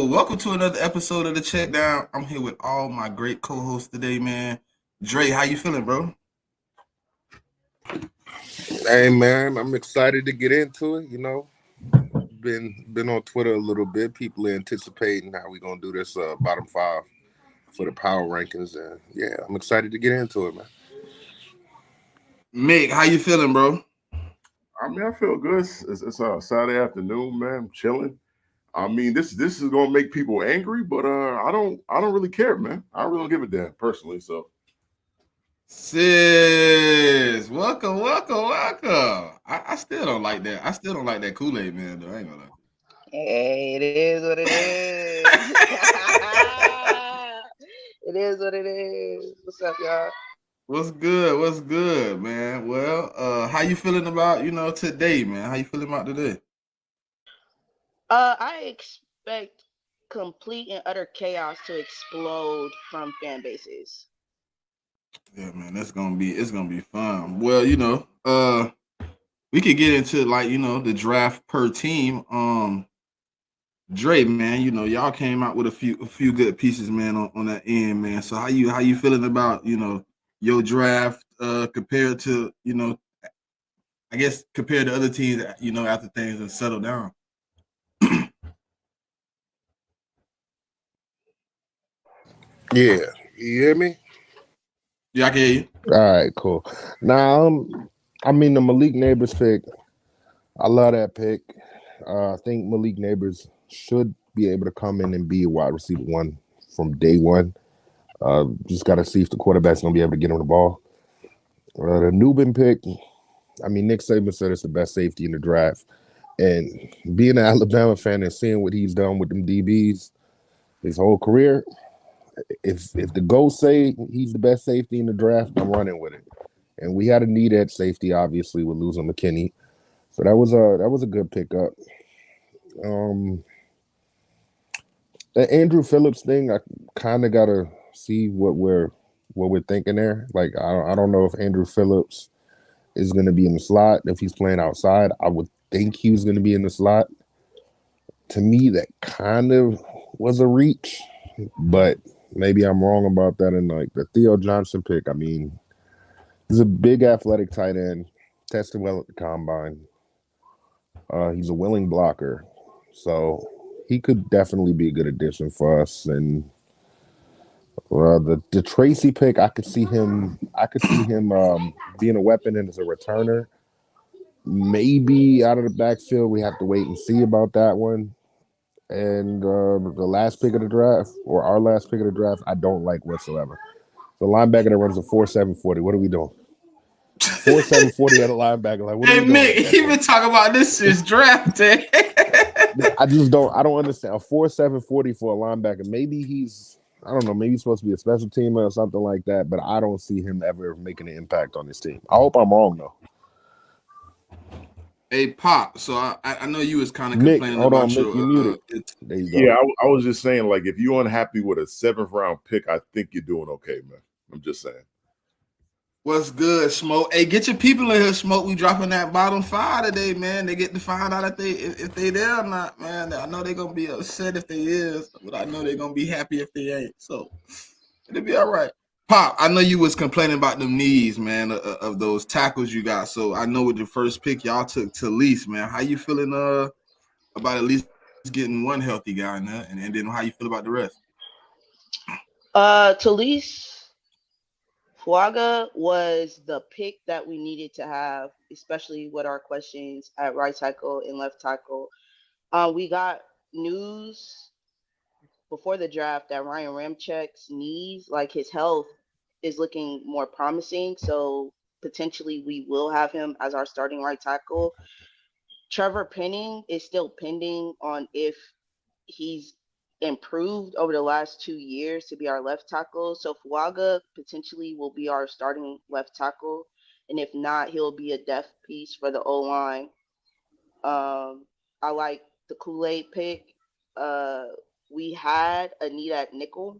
welcome to another episode of the CheckDown. I'm here with all my great co-hosts today, man. Dre, how you feeling, bro? Hey man, I'm excited to get into it. Been on Twitter a little bit. People are anticipating how we gonna do this bottom five for the power rankings, and yeah, I'm excited to get into it, man. Mick, how you feeling, bro? I mean, I feel good. It's a Saturday afternoon, man. I'm chilling. I mean, this is gonna make people angry, but I don't really care, man. I really don't give a damn personally. So Sis, welcome. I still don't like that. I still don't like that Kool-Aid, man, though. I ain't gonna lie. Hey, it is what it is. It is what it is. What's up, y'all? What's good, man? Well, how you feeling about, today, man? How you feeling about today? I expect complete and utter chaos to explode from fan bases. Yeah, man, it's gonna be fun. Well, we could get into the draft per team. Dre, man, y'all came out with a few good pieces, man, on that end, man. So how you feeling about, your draft compared to, I guess compared to other teams, after things have settled down. Yeah, you hear me? Yeah, I can hear you. All right, cool. Now, I mean the Malik Neighbors pick. I love that pick. I think Malik Neighbors should be able to come in and be a wide receiver one from day one. Just got to see if the quarterback's gonna be able to get him the ball. The Newbin pick. I mean, Nick Saban said it's the best safety in the draft. And being an Alabama fan and seeing what he's done with them DBs his whole career, if the GOAT say he's the best safety in the draft, I'm running with it. And we had a need at safety, obviously, with losing McKinney. So that was a good pickup. The Andrew Phillips thing, I kind of gotta see what we're thinking there. Like I don't know if Andrew Phillips is going to be in the slot. If he's playing outside, I would think he was going to be in the slot. To me, that kind of was a reach, but maybe I'm wrong about that. And like the Theo Johnson pick, I mean, he's a big athletic tight end, tested well at the combine. He's a willing blocker, so he could definitely be a good addition for us. And the Tracy pick, I could see him. Being a weapon and as a returner. Maybe out of the backfield, we have to wait and see about that one. And the last pick of the draft, or our last pick of the draft, I don't like whatsoever. The linebacker that runs a 4.740. What are we doing? 4.740 at a linebacker. Like, what are Hey, we doing? Mick, he been talking about this since draft day. I don't understand. A 4.740 for a linebacker. Maybe I don't know, maybe he's supposed to be a special teamer or something like that, but I don't see him ever making an impact on this team. I hope I'm wrong, though. Hey, Pop. So I know you was kind of Mick, complaining hold on, about Mick, you your. muted. There you go. yeah, I was just saying, like, if you're unhappy with a 7th round pick, I think you're doing okay, man. I'm just saying. What's good, Smoke? Hey, get your people in here, Smoke. We dropping that bottom 5 today, man. They get to find out if they there or not, man. I know they're gonna be upset if they is, but I know they're gonna be happy if they ain't. So it'll be all right. Pop, I know you was complaining about them knees, man, of those tackles you got. So I know with the first pick y'all took to least, man. How you feeling about at least getting one healthy guy in there, and then how you feel about the rest? Talise Fuaga was the pick that we needed to have, especially with our questions at right tackle and left tackle. We got news before the draft that Ryan Ramchek's knees, like his health, is looking more promising. So potentially we will have him as our starting right tackle. Trevor Penning is still pending on if he's improved over the last 2 years to be our left tackle. So Fuaga potentially will be our starting left tackle. And if not, he'll be a depth piece for the O line. I like the Kool-Aid pick. We had a need at nickel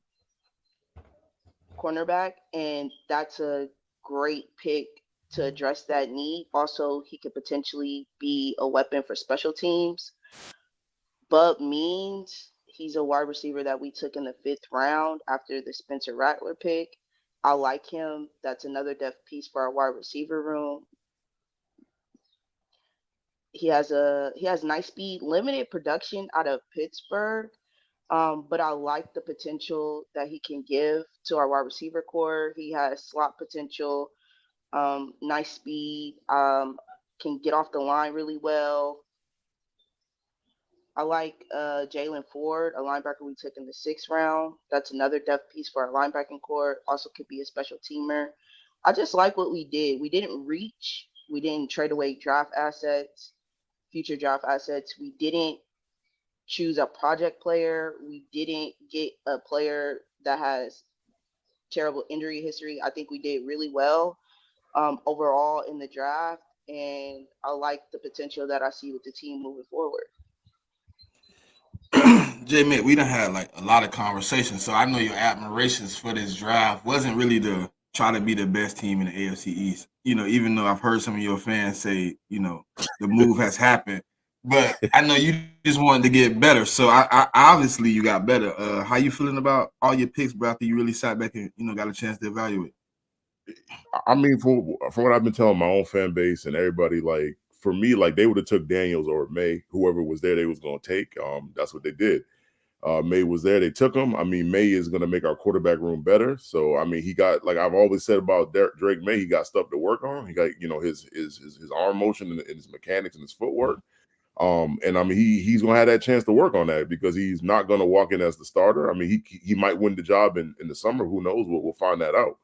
cornerback, and that's a great pick to address that need. Also, he could potentially be a weapon for special teams. But Means, He's a wide receiver that we took in the 5th round after the Spencer Rattler pick. I like him. That's another depth piece for our wide receiver room. He has nice speed, limited production out of Pittsburgh, but I like the potential that he can give to our wide receiver core. He has slot potential, nice speed, can get off the line really well. I like Jalen Ford, a linebacker we took in the 6th round. That's another depth piece for our linebacking core. Also could be a special teamer. I just like what we did. We didn't reach. We didn't trade away draft assets, future draft assets. We didn't choose a project player. We didn't get a player that has terrible injury history. I think we did really well overall in the draft, and I like the potential that I see with the team moving forward. J Mick, we done had like a lot of conversations, so I know your admirations for this draft wasn't really to try to be the best team in the AFC East. Even though I've heard some of your fans say, the move has happened, but I know you just wanted to get better. So I obviously you got better. How you feeling about all your picks, bro? After you really sat back and got a chance to evaluate? I mean, from what I've been telling my own fan base and everybody, like for me, like they would have took Daniels or May, whoever was there, they was gonna take. That's what they did. May was there, they took him. I mean, May is gonna make our quarterback room better. So I mean, he got, like I've always said about Drake May, he got stuff to work on. He got his arm motion and his mechanics and his footwork. And I mean, he's gonna have that chance to work on that because he's not gonna walk in as the starter. I mean, he might win the job in the summer. Who knows? We'll find that out.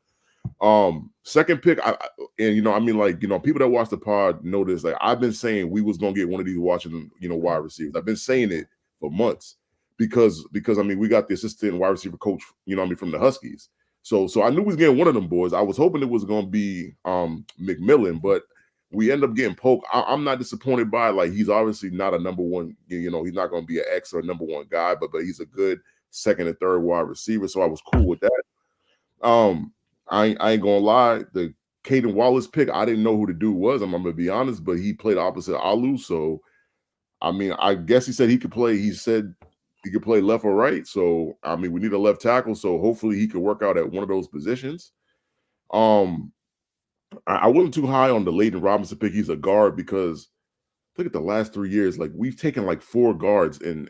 Second pick, I mean, like, people that watch the pod know this. Like, I've been saying we was gonna get one of these Washington, wide receivers. I've been saying it for months because I mean, we got the assistant wide receiver coach, from the Huskies. So I knew we was getting one of them boys. I was hoping it was gonna be McMillan, but we end up getting Polk. I'm not disappointed by it. Like, he's obviously not a number one, he's not gonna be an X or a number one guy, but he's a good second and third wide receiver. So I was cool with that. I ain't gonna lie, the Caden Wallace pick, I didn't know who the dude was. I'm gonna be honest, but he played opposite Alu. So I mean, I guess he said he could play. He said he could play left or right. So I mean, we need a left tackle. So hopefully he could work out at one of those positions. I wasn't too high on the Leighton Robinson pick. He's a guard because look at the last 3 years. Like, we've taken like 4 guards in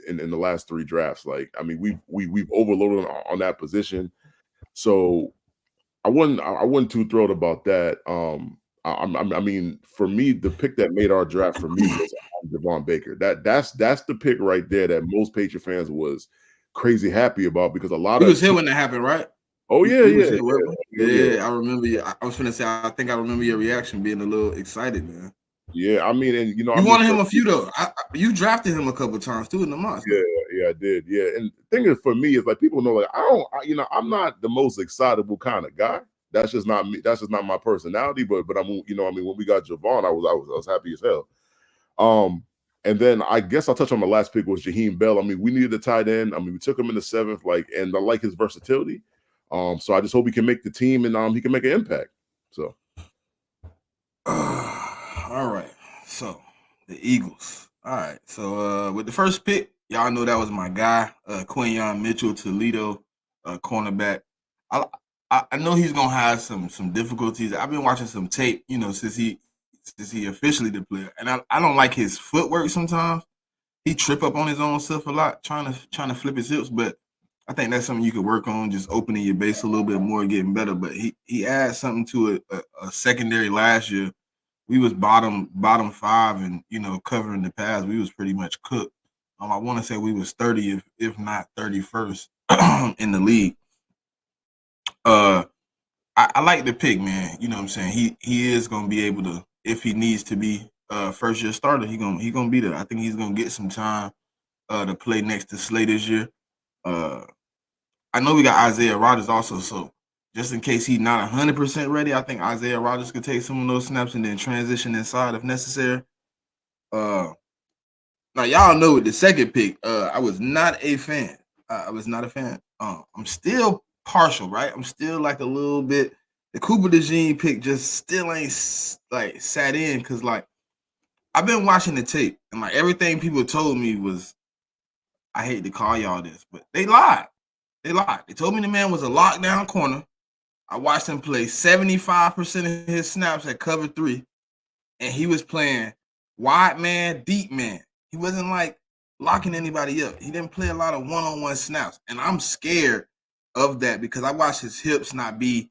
the last 3 drafts. Like, I mean, we've overloaded on that position. So I wasn't too thrilled about that. I mean, for me, the pick that made our draft for me was Devon Baker. That's the pick right there that most Patriot fans was crazy happy about because a lot He of was here when that happened, right? Oh yeah, yeah. I remember. I was gonna say. I think I remember your reaction being a little excited, man. Yeah, I mean, and you wanted him a few though. You drafted him a couple times too in the months. Yeah, I did. Yeah, and the thing is, for me, is like people know, like I'm not the most excitable kind of guy. That's just not me. That's just not my personality. But I'm, I mean, when we got Javon, I was happy as hell. And then I guess I'll touch on the last pick was Jaheim Bell. I mean, we needed a tight end. I mean, we took him in the 7th, and I like his versatility. So I just hope he can make the team and he can make an impact. So, all right. So the Eagles. All right. So with the first pick, y'all know that was my guy, Quinyon Mitchell, Toledo, cornerback. I know he's gonna have some difficulties. I've been watching some tape, since he officially the player, and I don't like his footwork sometimes. He trip up on his own stuff a lot, trying to flip his hips, but I think that's something you could work on, just opening your base a little bit more, getting better. But he adds something to a secondary last year. We was bottom 5 and covering the pass. We was pretty much cooked. I want to say we was 30th, if not 31st in the league. I like the pick, man. You know what I'm saying? He is gonna be able to, if he needs to be first year starter, he gonna be there. I think he's gonna get some time to play next to Slay this year. I know we got Isaiah Rodgers also, so just in case he's not 100% ready, I think Isaiah Rodgers could take some of those snaps and then transition inside if necessary. Now y'all know with the second pick, I was not a fan. I was not a fan. I'm still partial, right? I'm still like a little bit. The Cooper DeJean pick just still ain't like sat in because like I've been watching the tape and like everything people told me was I hate to call y'all this, but they lied. They lied. They told me the man was a lockdown corner. I watched him play 75% of his snaps at cover 3, and he was playing wide man, deep man. He wasn't like locking anybody up. He didn't play a lot of one-on-one snaps, and I'm scared of that because I watched his hips not be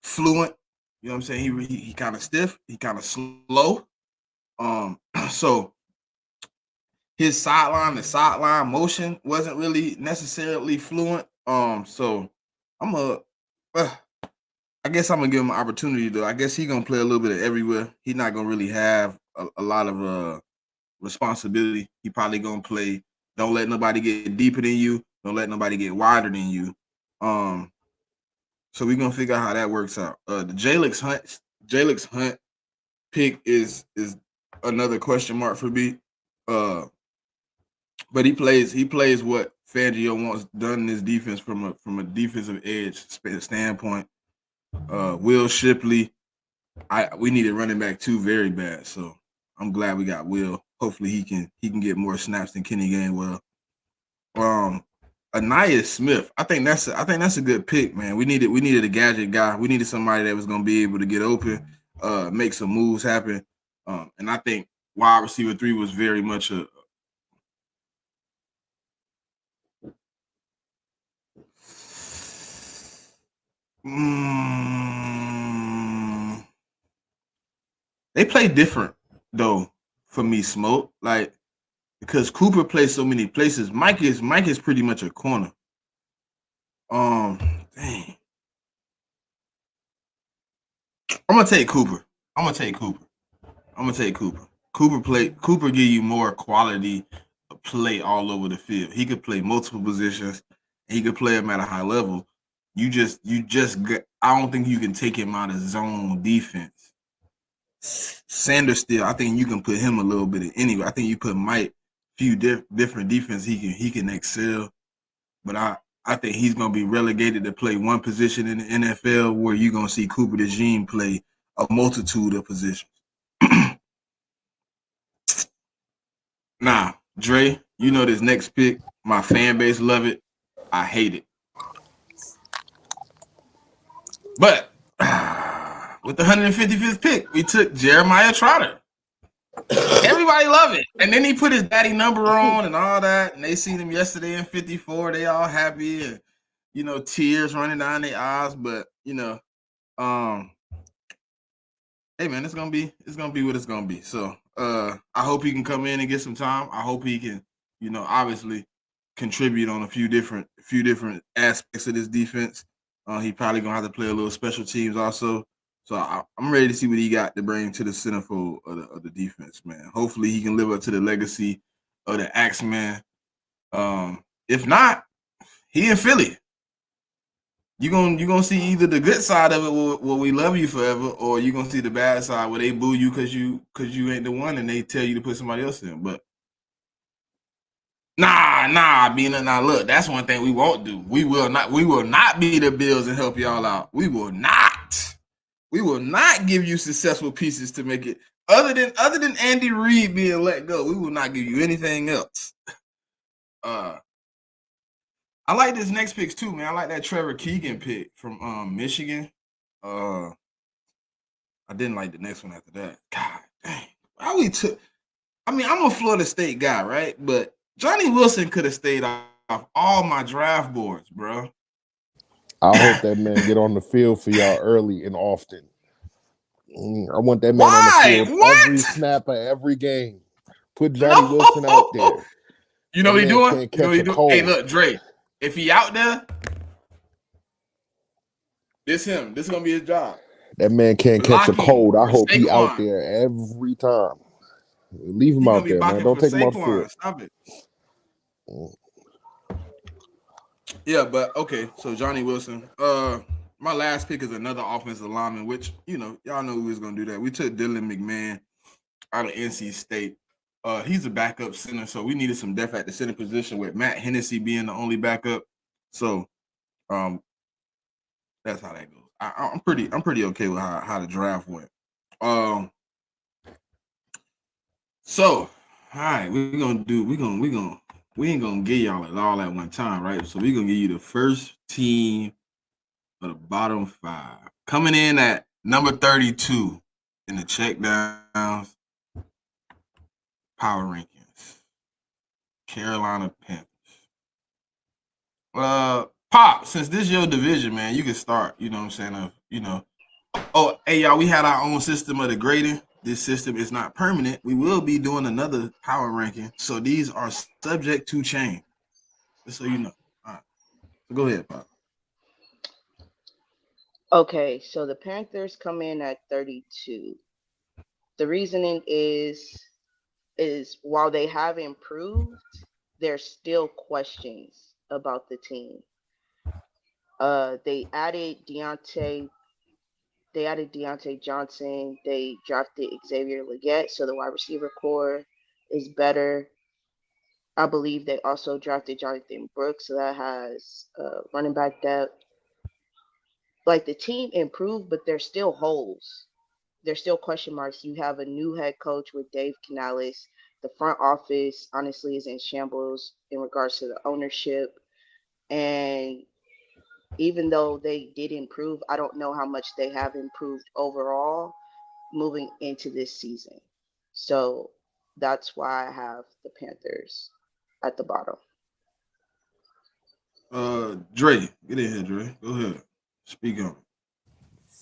fluent. You know what I'm saying? He kind of stiff. He kind of slow. So his sideline to sideline motion wasn't really necessarily fluent. So I guess I'm gonna give him an opportunity though. I guess he's gonna play a little bit of everywhere. He's not gonna really have a lot of responsibility. He probably gonna play. Don't let nobody get deeper than you. Don't let nobody get wider than you. So we're gonna figure out how that works out. The Jalix Hunt pick is another question mark for me. But he plays what Fangio wants done in his defense from a defensive edge standpoint. Will Shipley, we need a running back too very bad. So I'm glad we got Will. Hopefully he can get more snaps than Kenny Gainwell. Anaya Smith, I think that's a good pick, man. We needed a gadget guy. We needed somebody that was gonna be able to get open, make some moves happen. And I think wide receiver 3 was very much a they play different though for me, Smoke. Like because Cooper plays so many places. Mike is pretty much a corner. Dang. I'm gonna take Cooper. Cooper give you more quality play all over the field. He could play multiple positions. He could play them at a high level. I don't think you can take him out of zone defense. Sanders still, I think you can put him a little bit anyway. I think you put Mike few different defense he can excel. But I think he's gonna be relegated to play one position in the NFL where you're gonna see Cooper DeJean play a multitude of positions. Nah, Dre, you know this next pick. My fan base love it. I hate it. But with the 155th pick, we took Jeremiah Trotter. Everybody love it. And then he put his daddy number on and all that. And they seen him yesterday in 54. They all happy and, tears running down their eyes. But, hey, man, it's gonna be what it's gonna be. So I hope he can come in and get some time. I hope he can, obviously contribute on a few different aspects of this defense. He probably gonna have to play a little special teams also. So I'm ready to see what he got to bring to the centerfold of the defense, man. Hopefully he can live up to the legacy of the Axeman. If not, he in Philly. You're gonna see either the good side of it where we love you forever, or you're gonna see the bad side where they boo you because you ain't the one and they tell you to put somebody else in. But nah, look, that's one thing we won't do. We will not be the Bills and help y'all out. We will not give you successful pieces to make it. Other than Andy Reid being let go, we will not give you anything else. I like this next picks too, man. I like that Trevor Keegan pick from Michigan. I didn't like the next one after that. God dang. I'm a Florida State guy, right? But Johnny Wilson could have stayed off all my draft boards, bro. I hope that man get on the field for y'all early and often. I want that man on the field every snap of every game. Put Johnny Wilson out there. You know what he doing? Hey, look, Dre. If he out there, this him. This is gonna be his job. That man can't catch a cold. I hope he out there every time. Leave him out there, man. Don't take him off the field. Stop it. Yeah, but okay. So Johnny Wilson. My last pick is another offensive lineman, which y'all know who was gonna do that. We took Dylan McMahon out of NC State. He's a backup center, so we needed some depth at the center position with Matt Hennessy being the only backup. So, that's how that goes. I'm pretty okay with how the draft went. So, all right, we're gonna we ain't gonna give y'all it all at one time, right? So we gonna give you the first team of the bottom five. Coming in at number 32 in the checkdowns power rankings. Carolina Panthers. Pop, since this your division, man, you can start, you know what I'm saying? Oh, hey y'all, we had our own system of the grading. This system is not permanent. We will be doing another power ranking. So these are subject to change. Just so you know. All right. So go ahead, Pop. Okay, so the Panthers come in at 32. The reasoning is while they have improved, there's still questions about the team. They added Deontay Johnson. They drafted Xavier Legette, so the wide receiver core is better. I believe they also drafted Jonathan Brooks, so that has running back depth. Like the team improved, but there's still holes. There's still question marks. You have a new head coach with Dave Canales. The front office honestly is in shambles in regards to the ownership. And even though they did improve, I don't know how much they have improved overall moving into this season. So that's why I have the Panthers at the bottom. Dre, get in here, Dre. Go ahead. Speak on it.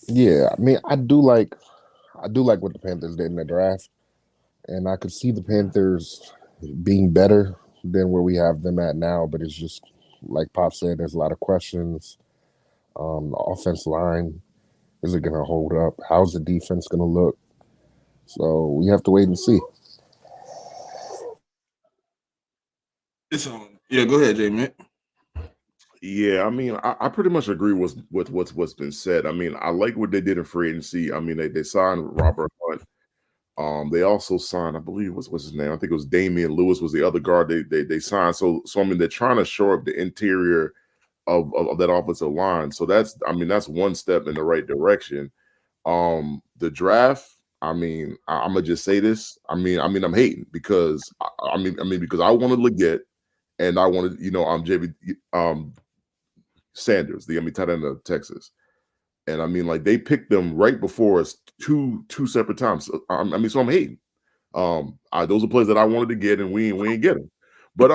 Yeah, I mean, I do like what the Panthers did in the draft, and I could see the Panthers being better than where we have them at now. But it's just like Pop said, there's a lot of questions. The offense line, is it going to hold up? How's the defense going to look? So we have to wait and see. It's on. Yeah, go ahead, J man. Yeah, I mean, I pretty much agree with what's been said. I mean, I like what they did in free agency. I mean, they signed Robert Hunt. They also signed, I believe, what's his name? I think it was Damian Lewis was the other guard they signed. So I mean, they're trying to shore up the interior of that offensive line. So that's one step in the right direction. The draft, I'm gonna just say this. I'm hating because because I wanted Leggett and I wanted, JB Sanders, the tight end of Texas. And I mean, like they picked them right before us two separate times. So, so I'm hating. Those are players that I wanted to get, and we ain't get them. But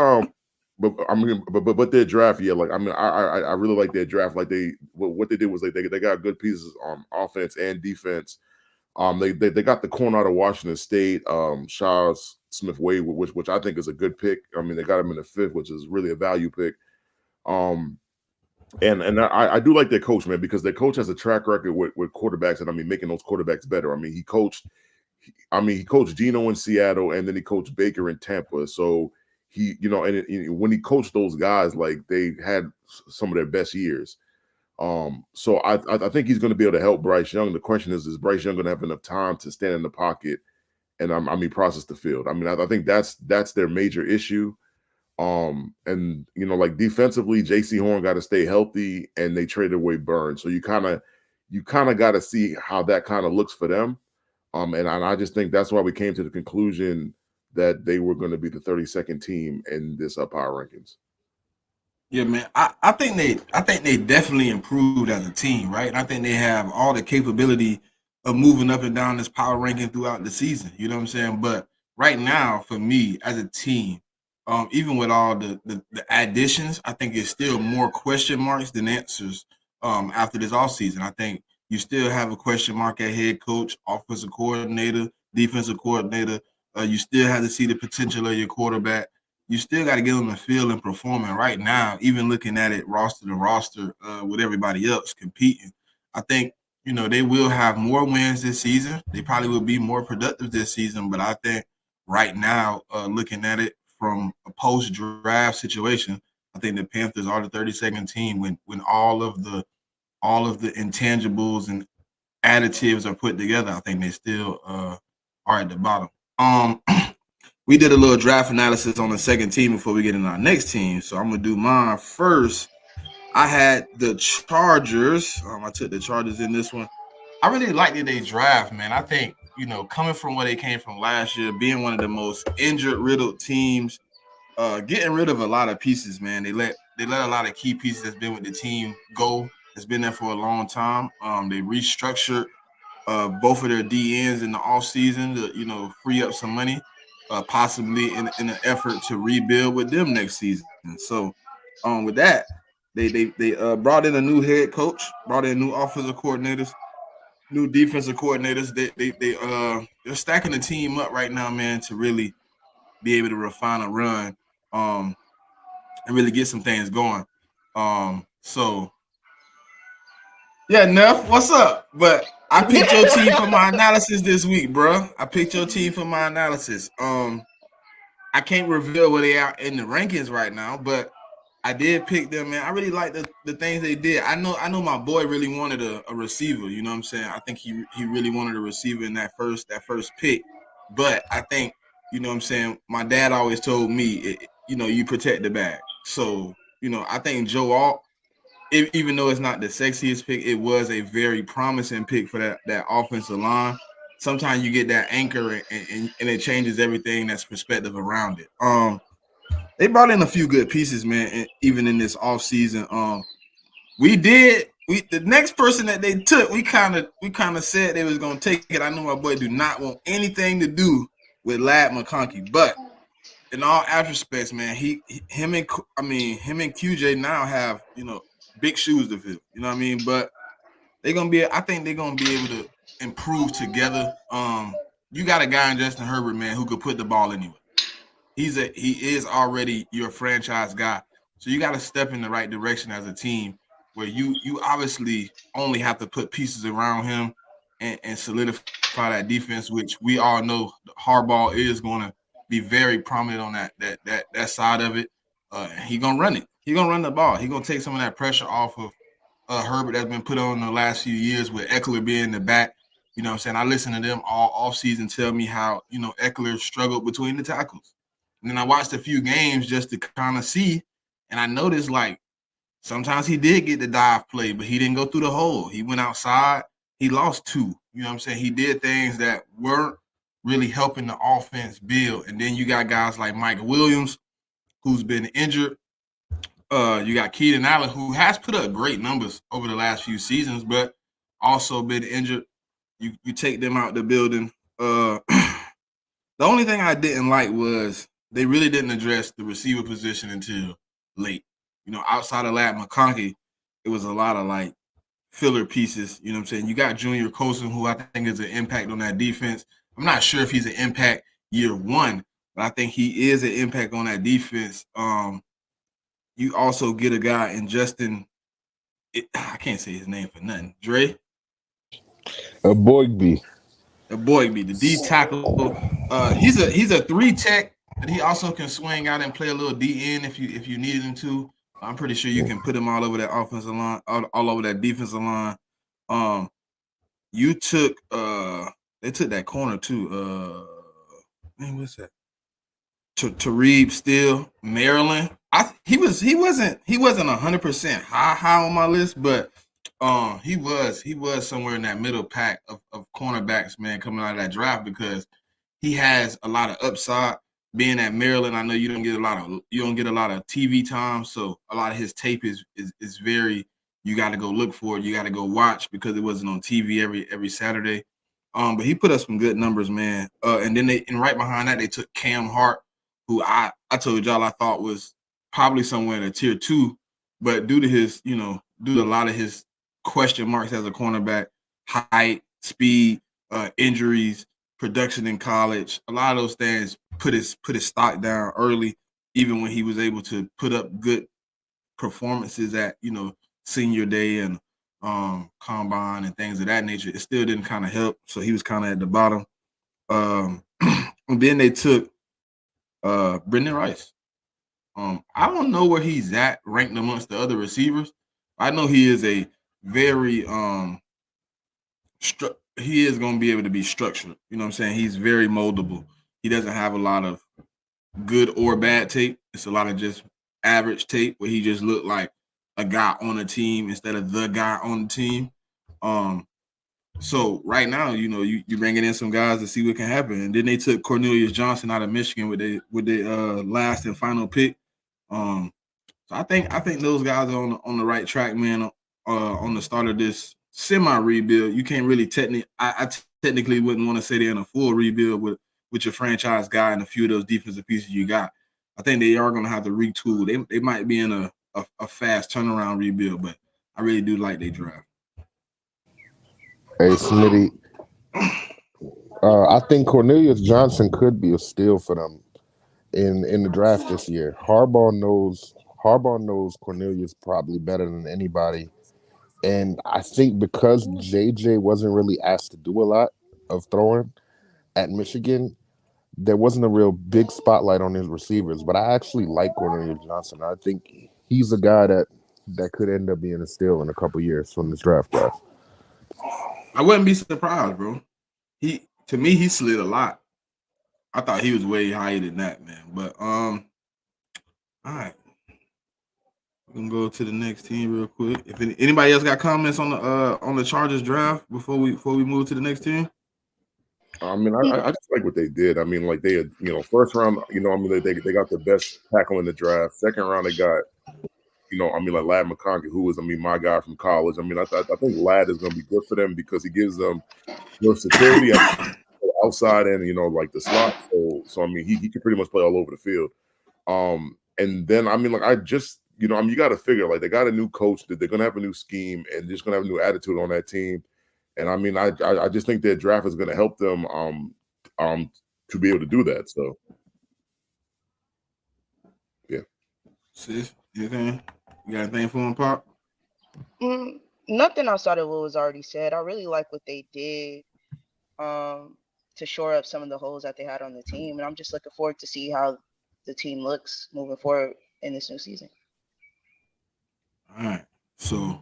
but their draft, yeah, like I really like their draft. Like what they did was like they got good pieces on offense and defense. They got the corner out of Washington State, Shaws Smith Wade, which I think is a good pick. I mean, they got him in the fifth, which is really a value pick. And I do like their coach, man, because their coach has a track record with quarterbacks, and making those quarterbacks better. He coached Geno in Seattle, and then he coached Baker in Tampa. So when he coached those guys, like they had some of their best years. So I think he's going to be able to help Bryce Young. The question is Bryce Young going to have enough time to stand in the pocket and process the field? I think that's their major issue. And like defensively, JC Horn got to stay healthy, and they traded away Burns. So you kind of got to see how that kind of looks for them. And I just think that's why we came to the conclusion that they were going to be the 32nd team in this power rankings. Yeah, man. I think they definitely improved as a team, right? And I think they have all the capability of moving up and down this power ranking throughout the season. You know what I'm saying? But right now, for me as a team, even with all the additions, I think it's still more question marks than answers after this off season. I think you still have a question mark at head coach, offensive coordinator, defensive coordinator. You still have to see the potential of your quarterback. You still got to get on the field and performing right now, even looking at it roster to roster with everybody else competing. I think, they will have more wins this season. They probably will be more productive this season, but I think right now, looking at it from a post-draft situation, I think the Panthers are the 32nd team when all of the intangibles and additives are put together. I think they still are at the bottom. We did a little draft analysis on the second team before we get into our next team. So I'm gonna do mine first. I had the Chargers. I took the Chargers in this one. I really liked that they draft, man. I think, coming from where they came from last year, being one of the most injured riddled teams getting rid of a lot of pieces, man. They let a lot of key pieces that's been with the team go. It's been there for a long time. They restructured both of their DNs in the offseason to free up some money, possibly in an effort to rebuild with them next season. So, with that, they brought in a new head coach, brought in new offensive coordinators, new defensive coordinators. They're stacking the team up right now, man, to really be able to refine a run, and really get some things going. So yeah, Neff, what's up? But I picked your team for my analysis this week, bro. I picked your team for my analysis. I can't reveal where they are in the rankings right now, but I did pick them, man. I really like the things they did. I know my boy really wanted a receiver, you know what I'm saying? I think he really wanted a receiver in that first pick. But I think, you know what I'm saying, my dad always told me, you protect the bag. So, I think Joe Alt, even though it's not the sexiest pick, it was a very promising pick for that offensive line. Sometimes you get that anchor and it changes everything that's perspective around it. They brought in a few good pieces, man, and even in this offseason. The next person that they took, we kind of said they was gonna take it. I know my boy do not want anything to do with Lad McConkey, but in all aspects, man, him and QJ now have big shoes to fill. You know what I mean? But I think they're gonna be able to improve together. You got a guy in Justin Herbert, man, who could put the ball anywhere. He is already your franchise guy. So you got to step in the right direction as a team where you obviously only have to put pieces around him and solidify that defense, which we all know Harbaugh is going to be very prominent on that side of it. He gonna run it. He gonna run the ball. He gonna take some of that pressure off of Herbert that's been put on the last few years with Eckler being in the back. You know what I'm saying? I listen to them all offseason tell me how, Eckler struggled between the tackles. And then I watched a few games just to kind of see, and I noticed like sometimes he did get the dive play, but he didn't go through the hole. He went outside. He lost two. You know what I'm saying? He did things that weren't really helping the offense build. And then you got guys like Mike Williams, who's been injured. You got Keaton Allen, who has put up great numbers over the last few seasons, but also been injured. You take them out the building. The only thing I didn't like was they really didn't address the receiver position until late. Outside of Lad McConkey, it was a lot of like filler pieces. You know what I'm saying? You got Junior Colson, who I think is an impact on that defense. I'm not sure if he's an impact year one, but I think he is an impact on that defense. You also get a guy in Justin. I can't say his name for nothing. Dre. Boygby. Boygby, the D tackle. He's a 3-tech, but he also can swing out and play a little DN if you needed him to. I'm pretty sure you can put him all over that offensive line, all over that defensive line. You took they took that corner too. What's that? Tariq Steele, Maryland. He wasn't 100% high on my list, but he was somewhere in that middle pack of cornerbacks, man, coming out of that draft because he has a lot of upside. Being at Maryland, I know you don't get a lot of TV time, so a lot of his tape is very. You got to go look for it. You got to go watch because it wasn't on TV every Saturday. But he put up some good numbers, man. And then right behind that they took Cam Hart, who I told y'all I thought was probably somewhere in a tier 2, but due to a lot of his question marks as a cornerback, height, speed, injuries, production in college, a lot of those things put his stock down early, even when he was able to put up good performances at senior day and combine and things of that nature. It still didn't kind of help, so he was kind of at the bottom. And then they took Brendan Rice. I don't know where he's at ranked amongst the other receivers. I know he is a very he is going to be able to be structured. You know what I'm saying? He's very moldable. He doesn't have a lot of good or bad tape. It's a lot of just average tape where he just looked like a guy on a team instead of the guy on the team. So right now, you bringing in some guys to see what can happen, and then they took Cornelius Johnson out of Michigan with their last and final pick. So I think those guys are on the right track, man. On the start of this semi rebuild, you can't really I technically wouldn't want to say they're in a full rebuild with your franchise guy and a few of those defensive pieces you got. I think they are going to have to retool. They might be in a fast turnaround rebuild, but I really do like their draft. Hey, Smitty, I think Cornelius Johnson could be a steal for them in the draft this year. Harbaugh knows Cornelius probably better than anybody, and I think because JJ wasn't really asked to do a lot of throwing at Michigan, there wasn't a real big spotlight on his receivers. But I actually like Cornelius Johnson. I think he's a guy that could end up being a steal in a couple years from this draft class. I wouldn't be surprised, bro. To me he slid a lot. I thought he was way higher than that, man. But all right, we can go to the next team real quick. If anybody else got comments on the Chargers draft before we move to the next team. I mean, I just like what they did. I mean, like they had, first round, I mean, they got the best tackle in the draft. Second round, they got, I mean, like Lad McConkey, who was, I mean, my guy from college. I mean, I think Lad is going to be good for them because he gives them versatility outside and like the slot. So I mean, he can pretty much play all over the field. And then I mean, like I just, I mean, you got to figure like they got a new coach that they're going to have a new scheme and just going to have a new attitude on that team. And I mean, I just think their draft is going to help them to be able to do that. So, yeah. Sis, anything? You got anything for him, Pop? Nothing outside of what was already said. I really like what they did to shore up some of the holes that they had on the team, and I'm just looking forward to see how the team looks moving forward in this new season. All right. So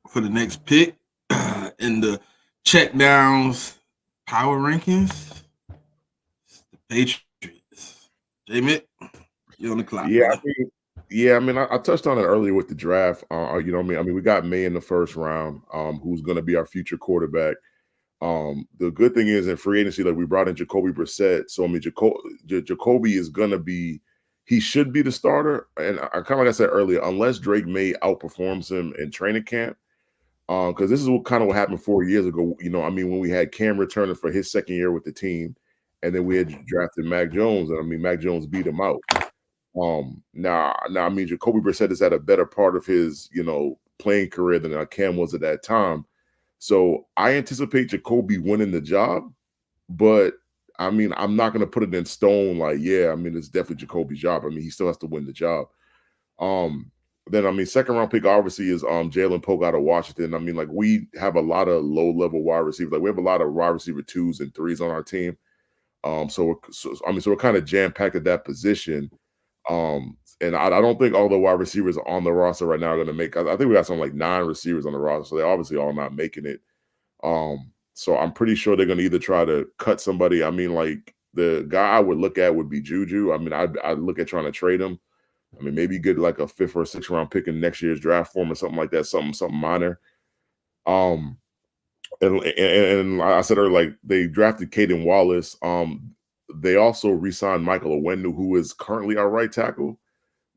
for the next pick in the CheckDown's power rankings, the Patriots. J-Mick, you on the clock. Yeah, I mean, I touched on it earlier with the draft. I mean, we got May in the first round, who's going to be our future quarterback. The good thing is in free agency, like we brought in Jacoby Brissett. So I mean, Jacoby is going to be, he should be the starter. And I kind of like I said earlier, unless Drake May outperforms him in training camp, because this is what happened 4 years ago. I mean, when we had Cam returning for his second year with the team, and then we had drafted Mac Jones, and I mean, Mac Jones beat him out. Now, I mean, Jacoby Brissett is at a better part of his, playing career than Cam was at that time. So I anticipate Jacoby winning the job, but I mean, I'm not going to put it in stone. Like, yeah, I mean, it's definitely Jacoby's job. I mean, he still has to win the job. Then I mean, second round pick obviously is Jalen Pope out of Washington. I mean, like we have a lot of low level wide receivers. Like we have a lot of wide receiver 2s and 3s on our team. So we're kind of jam packed at that position. And I don't think all the wide receivers on the roster right now are going to make. I think we got some like 9 receivers on the roster, so they're obviously all not making it. So I'm pretty sure they're going to either try to cut somebody. I mean, like the guy I would look at would be Juju. I mean, I'd look at trying to trade him. I mean, maybe get like a 5th or 6th round pick in next year's draft form or something like that. Something minor. And I said earlier, like they drafted Caden Wallace. They also re-signed Michael Onwenu, who is currently our right tackle.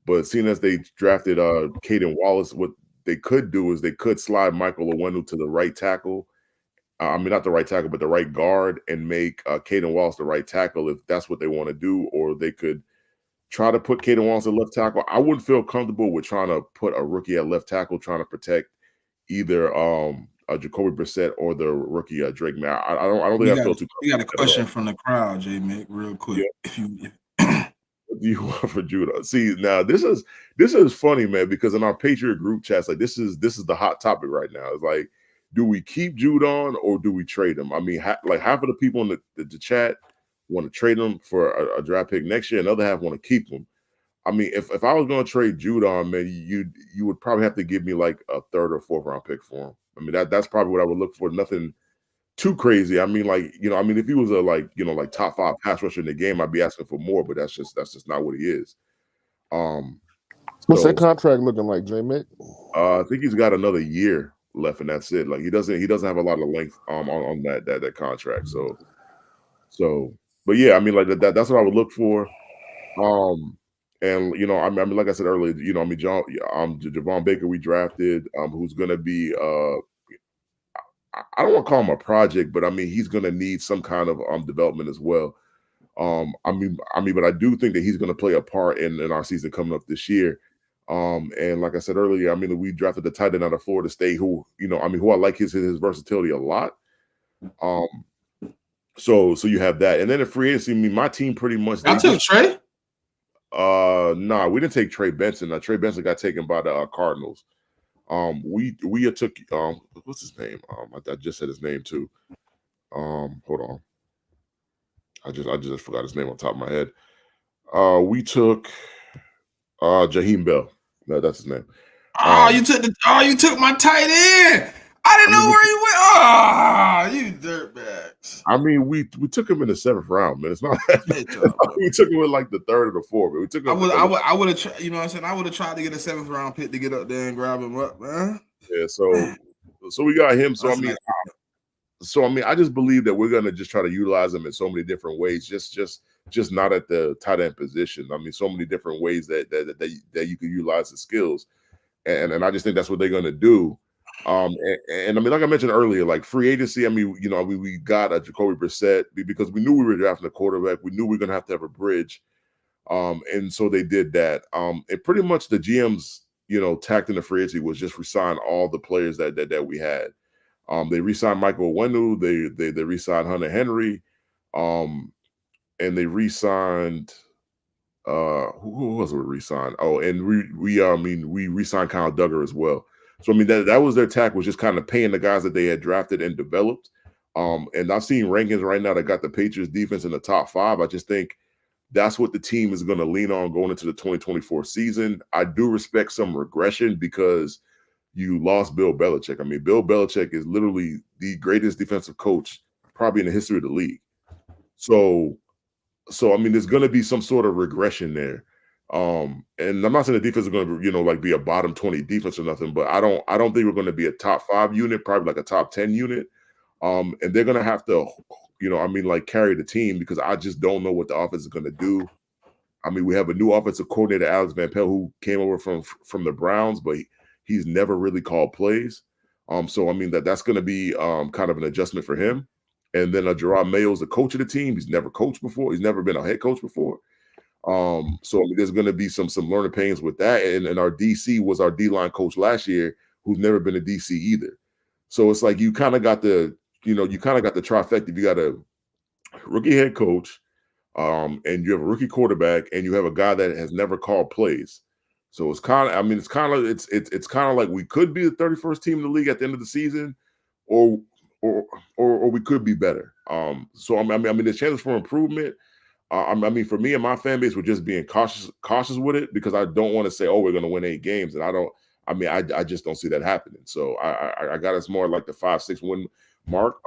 But seeing as they drafted Caden Wallace, what they could do is they could slide Michael Onwenu to the right tackle. I mean, not the right tackle, but the right guard, and make Caden Wallace the right tackle if that's what they want to do. Or they could try to put Caden Wallace at left tackle. I wouldn't feel comfortable with trying to put a rookie at left tackle, trying to protect either Jacoby Brissett or the rookie Drake May. I don't think I feel too. We got a question from the crowd, J-Mick, real quick. Yeah. What do you want for Judah? See, now this is funny, man, because in our Patriot group chats, like this is the hot topic right now. It's like, do we keep Judon or do we trade him? I mean, like half of the people in the chat want to trade him for a draft pick next year, another half want to keep him. I mean, if I was going to trade Judon, man, you would probably have to give me like a 3rd or 4th round pick for him. I mean, that's probably what I would look for. Nothing too crazy. I mean, like, if he was a like top 5 pass rusher in the game, I'd be asking for more, but that's just not what he is. What's that contract looking like, J-Mick? I think he's got another year. left, and that's it. Like he doesn't have a lot of length on that contract. So, but yeah, I mean, like that's what I would look for. And you know, I mean, like I said earlier, you know, I mean, Javon Baker we drafted, who's going to be I don't want to call him a project, but I mean, he's going to need some kind of development as well. I mean, but I do think that he's going to play a part in our season coming up this year. And like I said earlier, I mean, we drafted the tight end out of Florida State, who, you know, I mean, who I like his versatility a lot. So you have that, and then in free agency, I mean, my team pretty much. I took Trey. Nah, we didn't take Trey Benson. Trey Benson got taken by the Cardinals. We took what's his name? I just said his name too. Hold on. I just forgot his name on top of my head. We took Jaheim Bell. No, that's his name. You took my tight end. I didn't know where he went. You dirtbags. I mean, we took him in the 7th round, man. It's not. We took him in like the 3rd or the 4th. But we took him. I would have tried. You know what I'm saying? I would have tried to get a 7th round pick to get up there and grab him up, man. Yeah. So we got him. So I mean, I just believe that we're gonna just try to utilize him in so many different ways. Just not at the tight end position. I mean, so many different ways that you can utilize the skills, and I just think that's what they're gonna do. And I mean, like I mentioned earlier, like free agency. I mean, you know, we got a Jacoby Brissett because we knew we were drafting a quarterback. We knew we were gonna have a bridge, and so they did that. And pretty much the GM's, you know, tact in the free agency was just resign all the players that we had. They re-signed Michael Onwenu. They re-signed Hunter Henry, and they re-signed. Who was it we re-signed? Oh, and we re-signed Kyle Duggar as well. So I mean that was their tack, was just kind of paying the guys that they had drafted and developed. And I've seen rankings right now that got the Patriots defense in the top 5. I just think that's what the team is going to lean on going into the 2024 season. I do respect some regression because you lost Bill Belichick. I mean, Bill Belichick is literally the greatest defensive coach probably in the history of the league. So I mean, there's going to be some sort of regression there. And I'm not saying the defense is going to, you know, like be a bottom 20 defense or nothing, but I don't think we're going to be a top 5 unit, probably like a top 10 unit. And they're going to have to, you know, I mean, like carry the team because I just don't know what the offense is going to do. I mean, we have a new offensive coordinator, Alex Van Pelt, who came over from the Browns, but he's never really called plays. So I mean that's going to be kind of an adjustment for him. And then Gerard Mayo is the coach of the team. He's never coached before. He's never been a head coach before. So I mean, there's going to be some learning pains with that. And our DC was our D-line coach last year, who's never been a DC either. So it's like you kind of got the trifecta. You got a rookie head coach, and you have a rookie quarterback, and you have a guy that has never called plays. So it's kind of like we could be the 31st team in the league at the end of the season, or we could be better. So I mean, there's chances for improvement. I mean, for me and my fan base, we're just being cautious with it because I don't want to say, oh, we're going to win 8 games, and I just don't see that happening. So I got us more like the 5-6 win mark.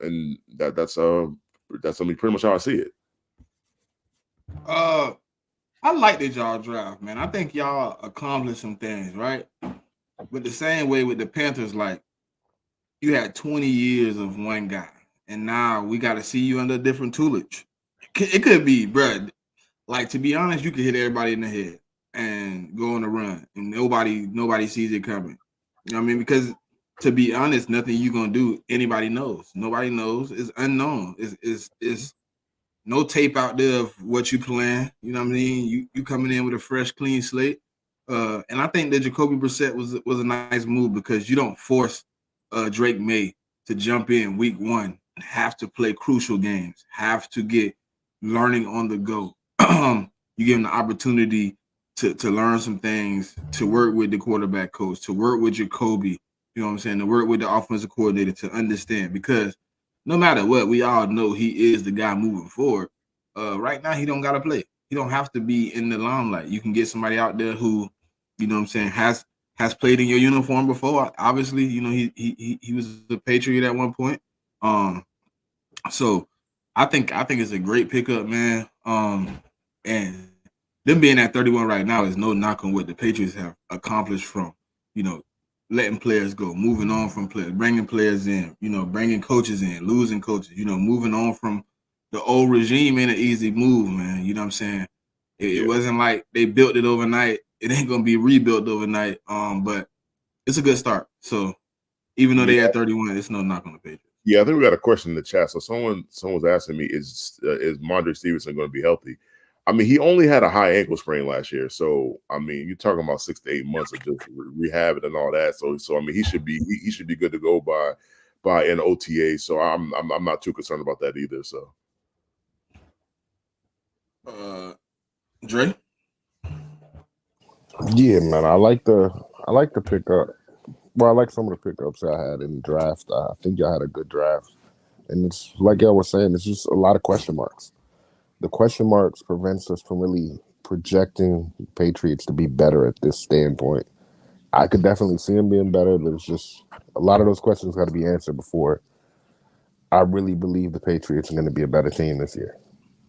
And that's pretty much how I see it. I like that y'all draft, man. I think y'all accomplished some things, right? But the same way with the Panthers, like you had 20 years of one guy, and now we got to see you under a different tutelage. It could be, bro. Like, to be honest, you could hit everybody in the head and go on a run, and nobody sees it coming. You know what I mean? Because to be honest, nothing you're gonna do, anybody knows. Nobody knows. It's unknown. It's no tape out there of what you plan. You know what I mean? You coming in with a fresh, clean slate. And I think that Jacoby Brissett was a nice move because you don't force Drake May to jump in week 1 and have to play crucial games, have to get learning on the go. You give him the opportunity to learn some things, to work with the quarterback coach, to work with Jacoby, you know what I'm saying, to work with the offensive coordinator, to understand, because no matter what, we all know he is the guy moving forward. Right now, he don't got to play. He don't have to be in the limelight. You can get somebody out there who, you know what I'm saying, has played in your uniform before. Obviously, you know, he was a Patriot at one point. So I think it's a great pickup, man. And them being at 31 right now is no knock on what the Patriots have accomplished from, you know, letting players go, moving on from players, bringing players in, bringing coaches in, losing coaches, moving on from the old regime ain't an easy move, man. You know what I'm saying? It wasn't like they built it overnight. It ain't gonna be rebuilt overnight. But it's a good start. So even though they had 31, it's no knock on the Patriots. Yeah, I think we got a question in the chat. So someone's asking me, is Mondre Stevenson going to be healthy? I mean, he only had a high ankle sprain last year, so I mean, you're talking about 6 to 8 months of just rehab and all that. So I mean, he should be good to go by an OTA. So I'm not too concerned about that either. So, Dre. Yeah, man, I like the pickup. Well, I like some of the pickups I had in the draft. I think y'all had a good draft, and it's like y'all was saying, it's just a lot of question marks. The question marks prevents us from really projecting Patriots to be better at this standpoint. I could definitely see them being better, but it's just a lot of those questions got to be answered before I really believe the Patriots are going to be a better team this year.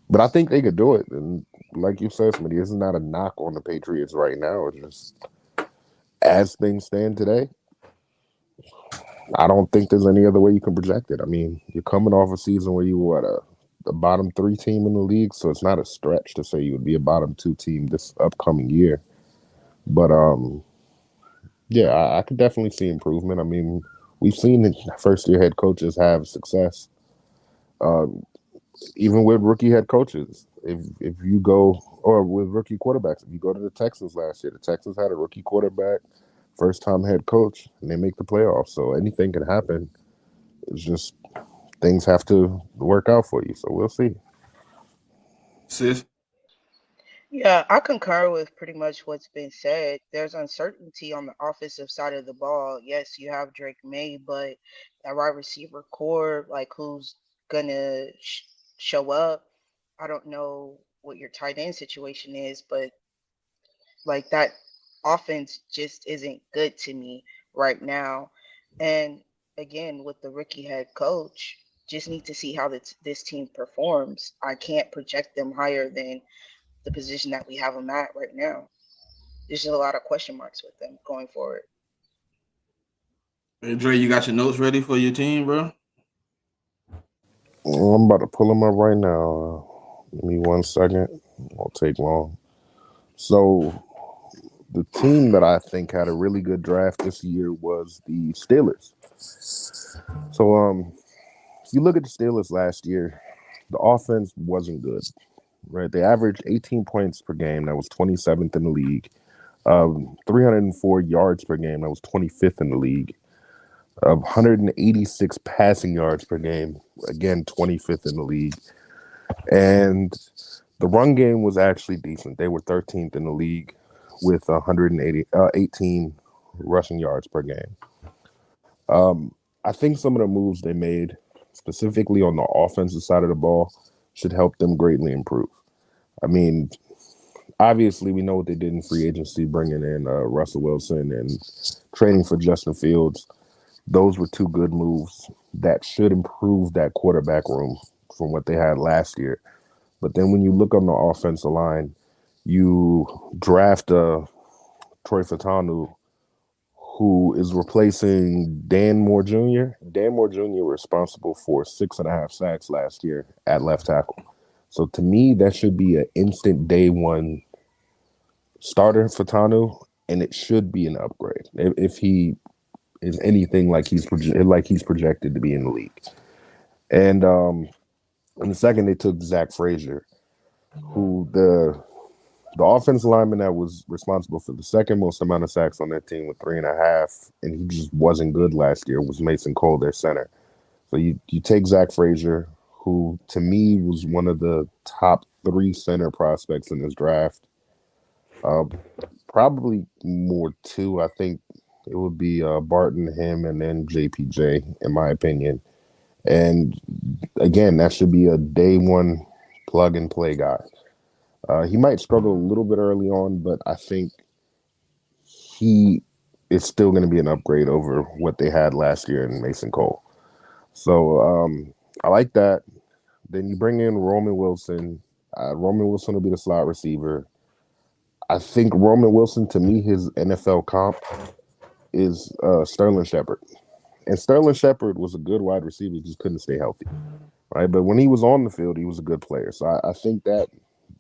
But I think they could do it. And like you said, Smitty, it's not a knock on the Patriots right now. It's just as things stand today, I don't think there's any other way you can project it. I mean, you're coming off a season where you were a bottom 3 team in the league, so it's not a stretch to say you would be a bottom 2 team this upcoming year. But yeah, I could definitely see improvement. I mean, we've seen first year head coaches have success, even with rookie head coaches. If you go, or with rookie quarterbacks, if you go to the Texans last year, the Texans had a rookie quarterback, first time head coach, and they make the playoffs. So anything can happen. It's just things have to work out for you. So we'll see. Sis. Yeah, I concur with pretty much what's been said. There's uncertainty on the offensive side of the ball. Yes, you have Drake May, but that wide receiver core, like who's gonna show up? I don't know what your tight end situation is, but like that offense just isn't good to me right now. And again, with the rookie head coach, just need to see how this team performs. I can't project them higher than the position that we have them at right now. There's just a lot of question marks with them going forward. Hey, Dre, you got your notes ready for your team, bro? Well, I'm about to pull them up right now. Give me 1 second. It won't take long. So the team that I think had a really good draft this year was the Steelers. So if you look at the Steelers last year, the offense wasn't good. Right, they averaged 18 points per game. That was 27th in the league. 304 yards per game. That was 25th in the league. 186 passing yards per game. Again, 25th in the league. And the run game was actually decent. They were 13th in the league with 18 rushing yards per game. I think some of the moves they made, specifically on the offensive side of the ball, should help them greatly improve. I mean, obviously, we know what they did in free agency, bringing in Russell Wilson and trading for Justin Fields. Those were 2 good moves that should improve that quarterback room from what they had last year. But then when you look on the offensive line, you draft Troy Fatanu, who is replacing Dan Moore Jr. Dan Moore Jr. responsible for 6.5 sacks last year at left tackle. So to me, that should be an instant day one starter for Tanu, and it should be an upgrade if he is anything like he's projected to be in the league. And in the second, they took Zach Frazier, who the offensive lineman that was responsible for the second most amount of sacks on that team with 3.5, and he just wasn't good last year, was Mason Cole, their center. So you take Zach Frazier, who to me was one of the top 3 center prospects in this draft. Probably more 2. I think it would be Barton, him, and then JPJ, in my opinion. And again, that should be a day one plug and play guy. He might struggle a little bit early on, but I think he is still going to be an upgrade over what they had last year in Mason Cole. So I like that. Then you bring in Roman Wilson. Roman Wilson will be the slot receiver. I think Roman Wilson, to me, his NFL comp is Sterling Shepard. And Sterling Shepard was a good wide receiver, he just couldn't stay healthy. Right. But when he was on the field, he was a good player. So I think that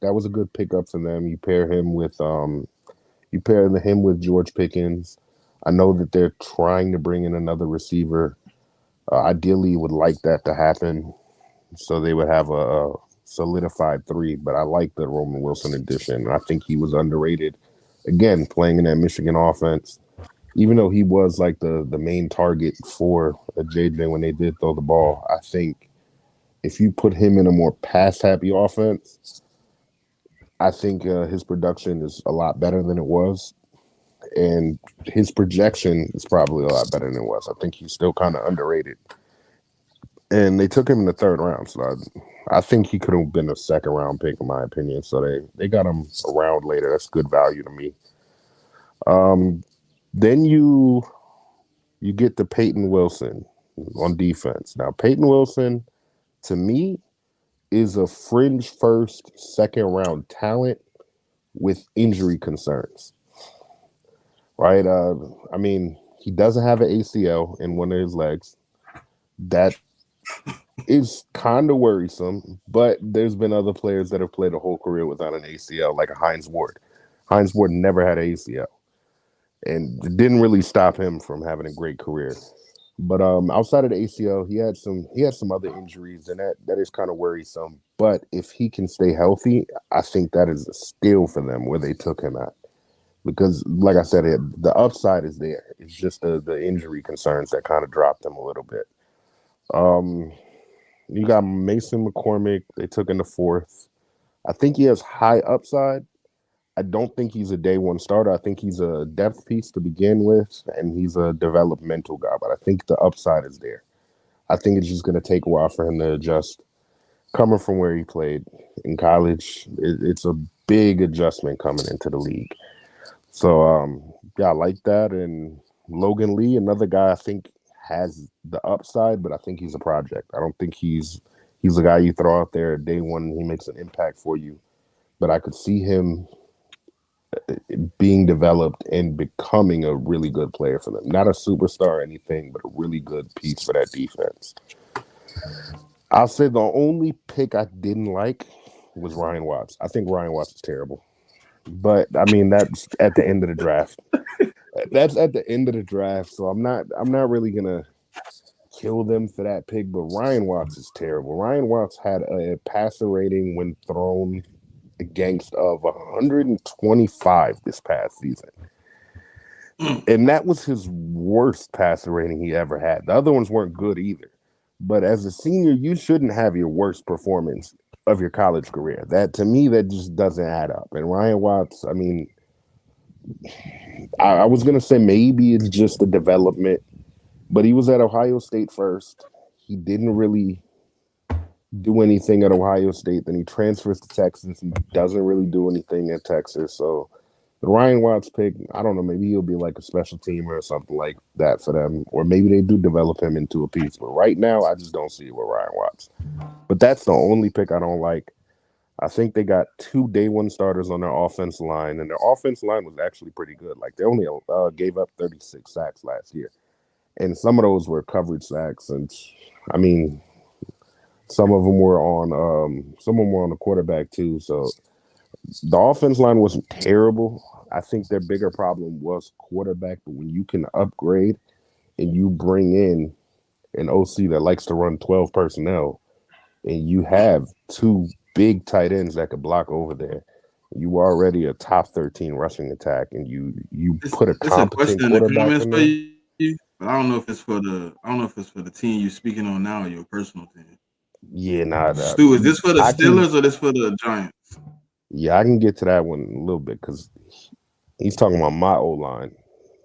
was a good pickup for them. You pair him with George Pickens. I know that they're trying to bring in another receiver. Ideally, would like that to happen, so they would have a solidified three. But I like the Roman Wilson addition. I think he was underrated. Again, playing in that Michigan offense, even though he was like the main target for JJ when they did throw the ball, I think if you put him in a more pass happy offense, I think his production is a lot better than it was. And his projection is probably a lot better than it was. I think he's still kind of underrated. And they took him in the third round. So I think he could have been a second round pick, in my opinion. So they got him a round later. That's good value to me. Then you get to Peyton Wilson on defense. Now, Peyton Wilson, to me, is a fringe first, second round talent with injury concerns. Right? I mean, he doesn't have an ACL in one of his legs. That is kind of worrisome, but there's been other players that have played a whole career without an ACL, like a Hines Ward. Hines Ward never had an ACL, and it didn't really stop him from having a great career. But outside of the ACL, he had some other injuries, and that is kind of worrisome. But if he can stay healthy, I think that is a steal for them where they took him at. Because, like I said, the upside is there. It's just the injury concerns that kind of dropped him a little bit. Um, you got Mason McCormick. They took in the fourth. I think he has high upside. I don't think he's a day one starter. I think he's a depth piece to begin with, and he's a developmental guy. But I think the upside is there. I think it's just going to take a while for him to adjust. Coming from where he played in college, it's a big adjustment coming into the league. So, yeah, I like that. And Logan Lee, another guy I think has the upside, but I think he's a project. I don't think he's a guy you throw out there day one and he makes an impact for you. But I could see him being developed and becoming a really good player for them. Not a superstar or anything, but a really good piece for that defense. I'll say the only pick I didn't like was Ryan Watts. I think Ryan Watts is terrible. But I mean, that's at the end of the draft. That's at the end of the draft. So I'm not really gonna kill them for that pick. But Ryan Watts is terrible. Ryan Watts had a passer rating when thrown against of 125 this past season. And that was his worst passer rating he ever had. The other ones weren't good either. But as a senior, you shouldn't have your worst performance of your college career. That, to me, that just doesn't add up. And Ryan Watts, I mean, I was going to say maybe it's just the development, but he was at Ohio State first. He didn't really do anything at Ohio State. Then he transfers to Texas. He doesn't really do anything at Texas. So the Ryan Watts pick, I don't know, maybe he'll be like a special teamer or something like that for them. Or maybe they do develop him into a piece. But right now, I just don't see it with Ryan Watts. But that's the only pick I don't like. I think they got 2 day one starters on their offensive line, and their offensive line was actually pretty good. Like, they only gave up 36 sacks last year. And some of those were coverage sacks. And, I mean, some of them were on the quarterback, too. So the offense line wasn't terrible. I think their bigger problem was quarterback. But when you can upgrade and you bring in an OC that likes to run 12 personnel, and you have 2 big tight ends that could block over there, you are already a top 13 rushing attack, and you put a competent quarterback in there. But I don't know if it's for the team you're speaking on now or your personal team. Yeah, nah, Stu, is this for the I can, Steelers or this for the Giants? yeah, I can get to that one in a little bit because he's talking about my O-line.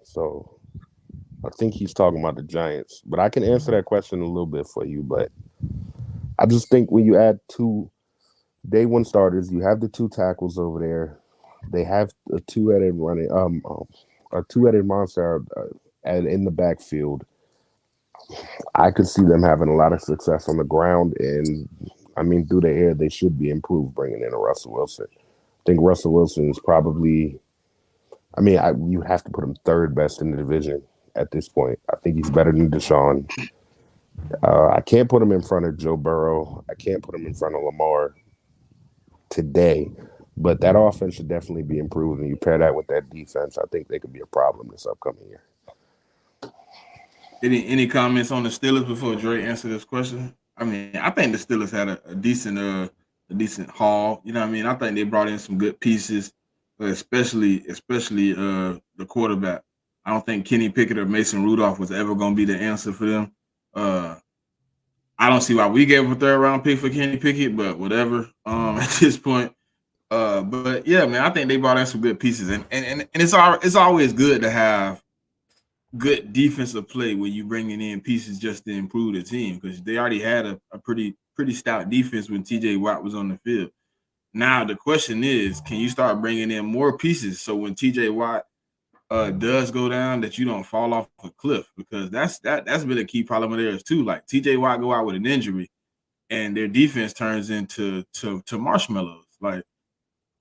So I think he's talking about the Giants. But I can answer that question a little bit for you. But I just think when you add 2 day one starters, you have the 2 tackles over there. They have a 2-headed running, a 2-headed monster in the backfield. I could see them having a lot of success on the ground, and I mean through the air, they should be improved bringing in a Russell Wilson. I think Russell Wilson is probably, I mean, you have to put him third best in the division. at this point. I think he's better than Deshaun. I can't put him in front of Joe Burrow. I can't put him in front of Lamar today, but that offense should definitely be improved. And you pair that with that defense, I think they could be a problem this upcoming year. Any comments on the Steelers before Dre answer this question? I mean, I think the Steelers had a decent haul. You know what I mean? I think they brought in some good pieces, especially the quarterback. I don't think Kenny Pickett or Mason Rudolph was ever going to be the answer for them. Uh, I don't see why we gave a third round pick for Kenny Pickett, but whatever. At this point, but yeah, man, I think they brought in some good pieces, and it's always good to have good defensive play when you bringing in pieces just to improve the team because they already had a pretty stout defense when TJ Watt was on the field. Now the question is, can you start bringing in more pieces so when TJ Watt does go down that you don't fall off a cliff because that's been a key problem of theirs too. Like TJ Watt go out with an injury and their defense turns into to marshmallows. Like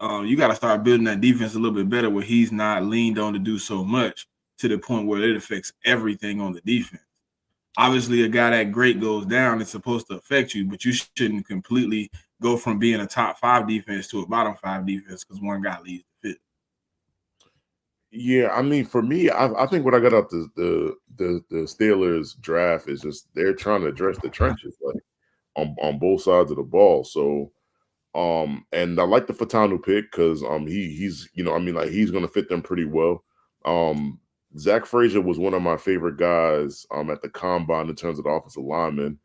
you got to start building that defense a little bit better where he's not leaned on to do so much to the point where it affects everything on the defense. Obviously, a guy that great goes down, it's supposed to affect you, but you shouldn't completely go from being a top 5 defense to a bottom 5 defense because one guy leaves the fit. Yeah, I mean, for me, I think what I got out the Steelers draft is just they're trying to address the trenches, like on both sides of the ball. So, and I like the Fatanu pick because he's I mean like he's gonna fit them pretty well. Zach Frazier was one of my favorite guys at the combine in terms of the offensive lineman.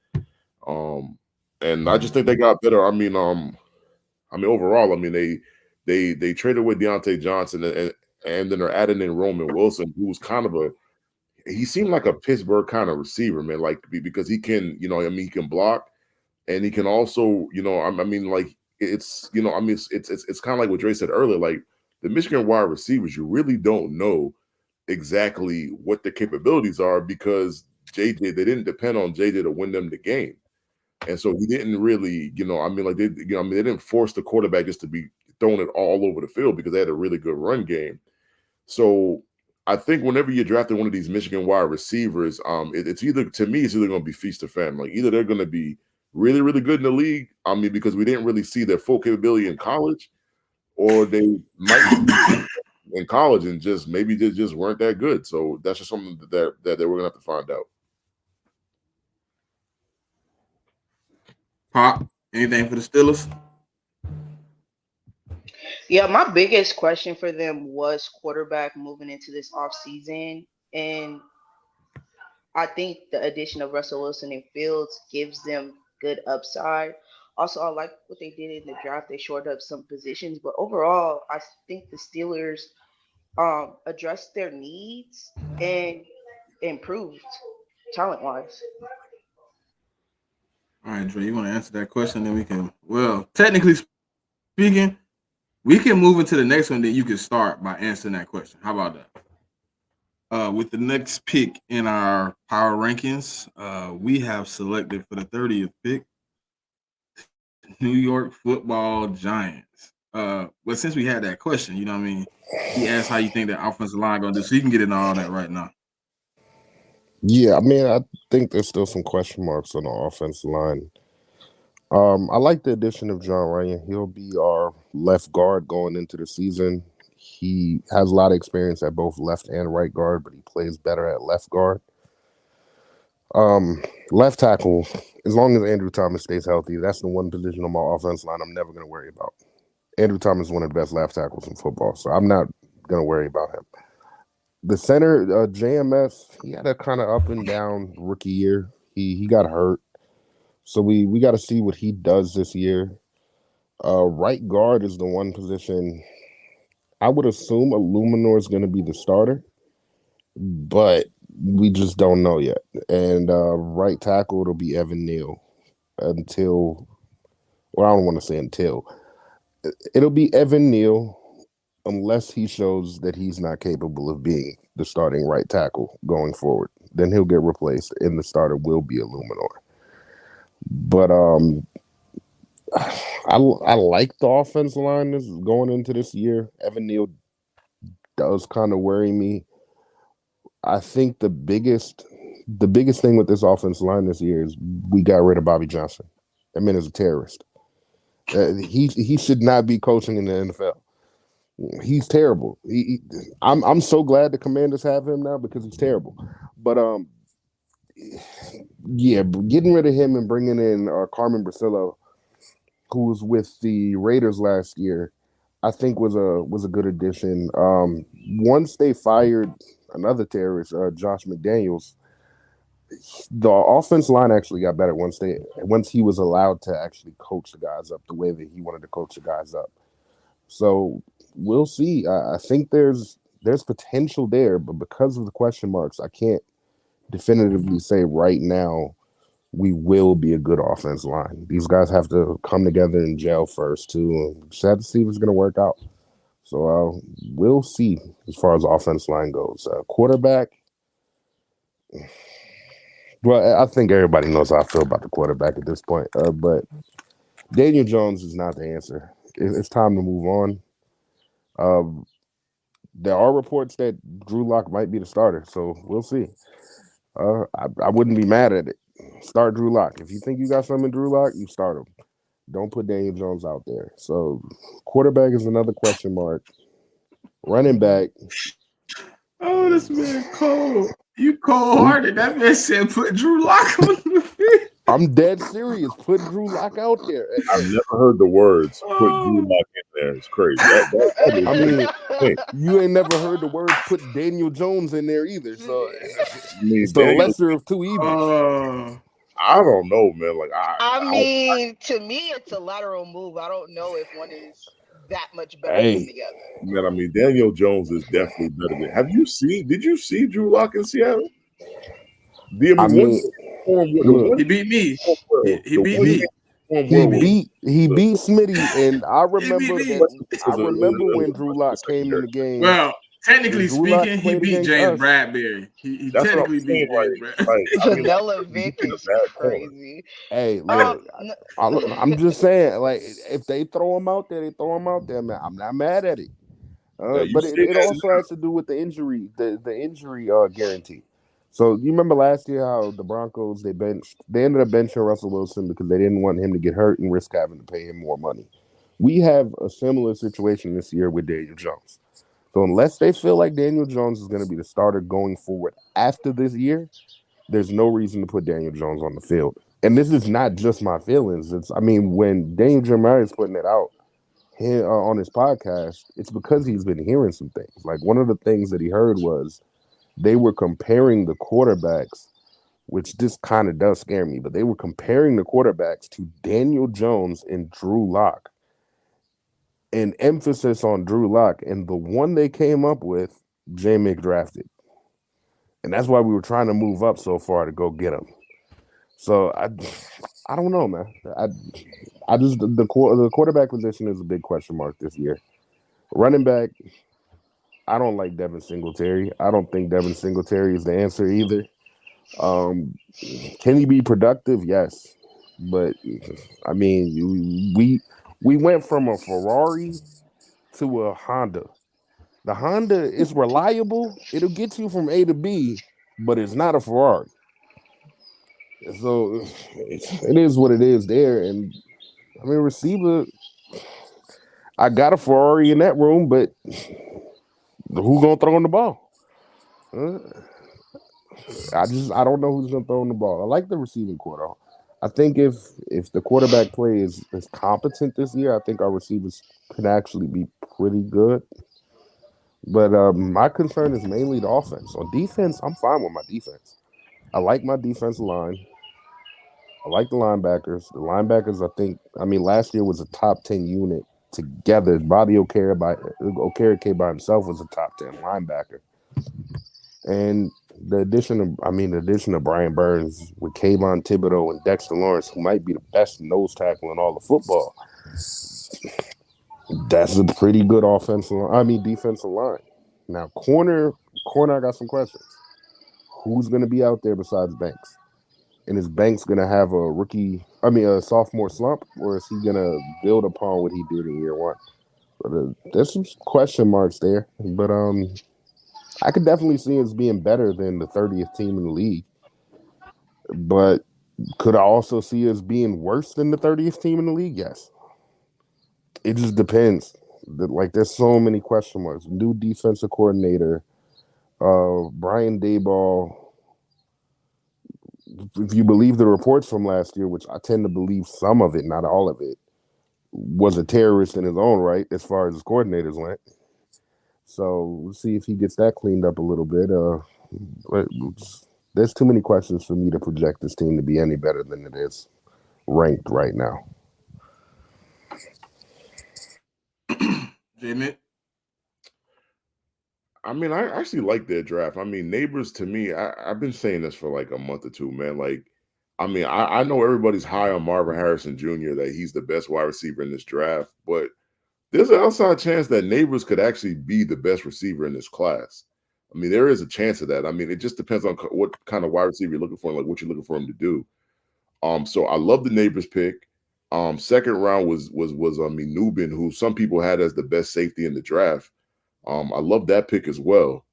And I just think they got better. I mean overall, I mean they traded with Deontay Johnson and then they're adding in Roman Wilson, who was kind of he seemed like a Pittsburgh kind of receiver, man, like because he can, I mean, he can block and he can also, I mean, like it's, I mean, it's kind of like what Dre said earlier, like the Michigan wide receivers, you really don't know exactly what their capabilities are because JJ, they didn't depend on JJ to win them the game. And so he didn't really, I mean, like they didn't force the quarterback just to be throwing it all over the field because they had a really good run game. So I think whenever you're drafting one of these Michigan wide receivers, it's either going to be feast or famine. Like either they're going to be really, really good in the league. I mean, because we didn't really see their full capability in college, or they might be in college and maybe they just weren't that good. So that's just something that we're going to have to find out. Pop, anything for the Steelers? Yeah, my biggest question for them was quarterback moving into this offseason. And I think the addition of Russell Wilson and Fields gives them good upside. Also, I like what they did in the draft. They shored up some positions, but overall, I think the Steelers addressed their needs and improved talent wise. All right, Dre, you want to answer that question? Then we can, well, technically speaking, we can move into the next one. Then you can start by answering that question. How about that? With the next pick in our power rankings, we have selected for the 30th pick New York Football Giants. But since we had that question, what I mean, he asked how you think the offensive line gonna do, so you can get into all that right now. Yeah, I mean, I think there's still some question marks on the offensive line. I like the addition of John Ryan. He'll be our left guard going into the season. He has a lot of experience at both left and right guard, but he plays better at left guard. Left tackle, as long as Andrew Thomas stays healthy, that's the one position on my offense line I'm never going to worry about. Andrew Thomas is one of the best left tackles in football, so I'm not going to worry about him. The center, JMS, he had a kind of up and down rookie year. He got hurt, so we got to see what he does this year. Right guard is the one position I would assume Illuminor is going to be the starter, but we just don't know yet. And right tackle, it'll be Evan Neal until, well, I don't want to say until. It'll be Evan Neal unless he shows that he's not capable of being the starting right tackle going forward. Then he'll get replaced, and the starter will be Illuminor. But I like the offensive line that's going into this year. Evan Neal does kind of worry me. I think the biggest thing with this offensive line this year is we got rid of Bobby Johnson. That man is a terrorist. He should not be coaching in the NFL. He's terrible. I'm so glad the Commanders have him now because he's terrible. But yeah, getting rid of him and bringing in Carmen Brasillo, who was with the Raiders last year, I think was a good addition. Once they fired another terrorist, Josh McDaniels, the offense line actually got better once he was allowed to actually coach the guys up the way that he wanted to coach the guys up. So we'll see. I think there's potential there, but because of the question marks, I can't definitively say right now we will be a good offense line. These guys have to come together and gel first too. Just have to see if it's going to work out. So we'll see as far as offense line goes. Quarterback. Well, I think everybody knows how I feel about the quarterback at this point. But Daniel Jones is not the answer. It's time to move on. There are reports that Drew Lock might be the starter, so we'll see. I wouldn't be mad at it. Start Drew Lock. If you think you got something in Drew Lock, you start him. Don't put Daniel Jones out there. So quarterback is another question mark. Running back. Oh, this man cold. You cold hearted. That man said put Drew Lock on the field. I'm dead serious. Put Drew Lock out there. I've never heard the words "put Drew Lock in there." It's crazy. I mean, you ain't never heard the words "put Daniel Jones in there" either. So it's the lesser of two evils. I don't know, man. Like I mean, to me, it's a lateral move. I don't know if one is that much better than the other. Man, I mean, Daniel Jones is definitely better than. Did you see Drew Lock in Seattle? He beat me. He beat me. He beat Smitty, and I remember when Drew Lock came in the game. Well, technically speaking, he beat James Bradbury. He technically beat James Bradbury. Vanilla Vic is crazy. Hey, look, I'm just saying, like, if they throw him out there, they throw him out there, man. I'm not mad at it. But it also has to do with the injury, the injury guarantee. So you remember last year how the Broncos they ended up benching Russell Wilson because they didn't want him to get hurt and risk having to pay him more money. We have a similar situation this year with Daniel Jones. So unless they feel like Daniel Jones is going to be the starter going forward after this year, there's no reason to put Daniel Jones on the field. And this is not just my feelings. When Daniel Jeremiah is putting it out on his podcast, it's because he's been hearing some things. Like one of the things that he heard was they were comparing the quarterbacks, which this kind of does scare me, but they were comparing the quarterbacks to Daniel Jones and Drew Lock. An emphasis on Drew Lock, and the one they came up with, J-Mick drafted. And that's why we were trying to move up so far to go get him. So I don't know, man. I just the quarterback position is a big question mark this year. Running back, I don't like Devin Singletary. I don't think Devin Singletary is the answer either. Can he be productive? Yes, but I mean, we went from a Ferrari to a Honda. The Honda is reliable; it'll get you from A to B, but it's not a Ferrari. So it is what it is there. And I mean, receiver, I got a Ferrari in that room, but who gonna throw in the ball? I don't know who's gonna throw in the ball. I like the receiving quarter. I think if the quarterback play is competent this year, I think our receivers can actually be pretty good. But my concern is mainly the offense. On defense, I'm fine with my defense. I like my defensive line. I like the linebackers. The linebackers, last year was a top 10 unit together. Bobby Okereke by himself was a top 10 linebacker. And the addition of Brian Burns with Kayvon Thibodeau and Dexter Lawrence, who might be the best nose tackle in all of football, that's a pretty good defensive line. Now, corner, I got some questions. Who's going to be out there besides Banks? And is Banks going to have a sophomore slump, or is he going to build upon what he did in year one? But there's some question marks there. But I could definitely see us being better than the 30th team in the league, but could I also see us being worse than the 30th team in the league? Yes. It just depends. Like, there's so many question marks. New defensive coordinator, Brian Dayball. If you believe the reports from last year, which I tend to believe some of it, not all of it, was a terrorist in his own right as far as his coordinators went. So we'll see if he gets that cleaned up a little bit. There's too many questions for me to project this team to be any better than it is ranked right now. Jamie. I mean, I actually like their draft. I mean, Neighbors to me, I've been saying this for like a month or two, man. Like, I mean, I know everybody's high on Marvin Harrison Jr., that he's the best wide receiver in this draft, but there's an outside chance that Neighbors could actually be the best receiver in this class. I mean, there is a chance of that. I mean, it just depends on what kind of wide receiver you're looking for and like what you're looking for him to do. So I love the Neighbors pick. Second round was I mean, Nubin, who some people had as the best safety in the draft. I love that pick as well.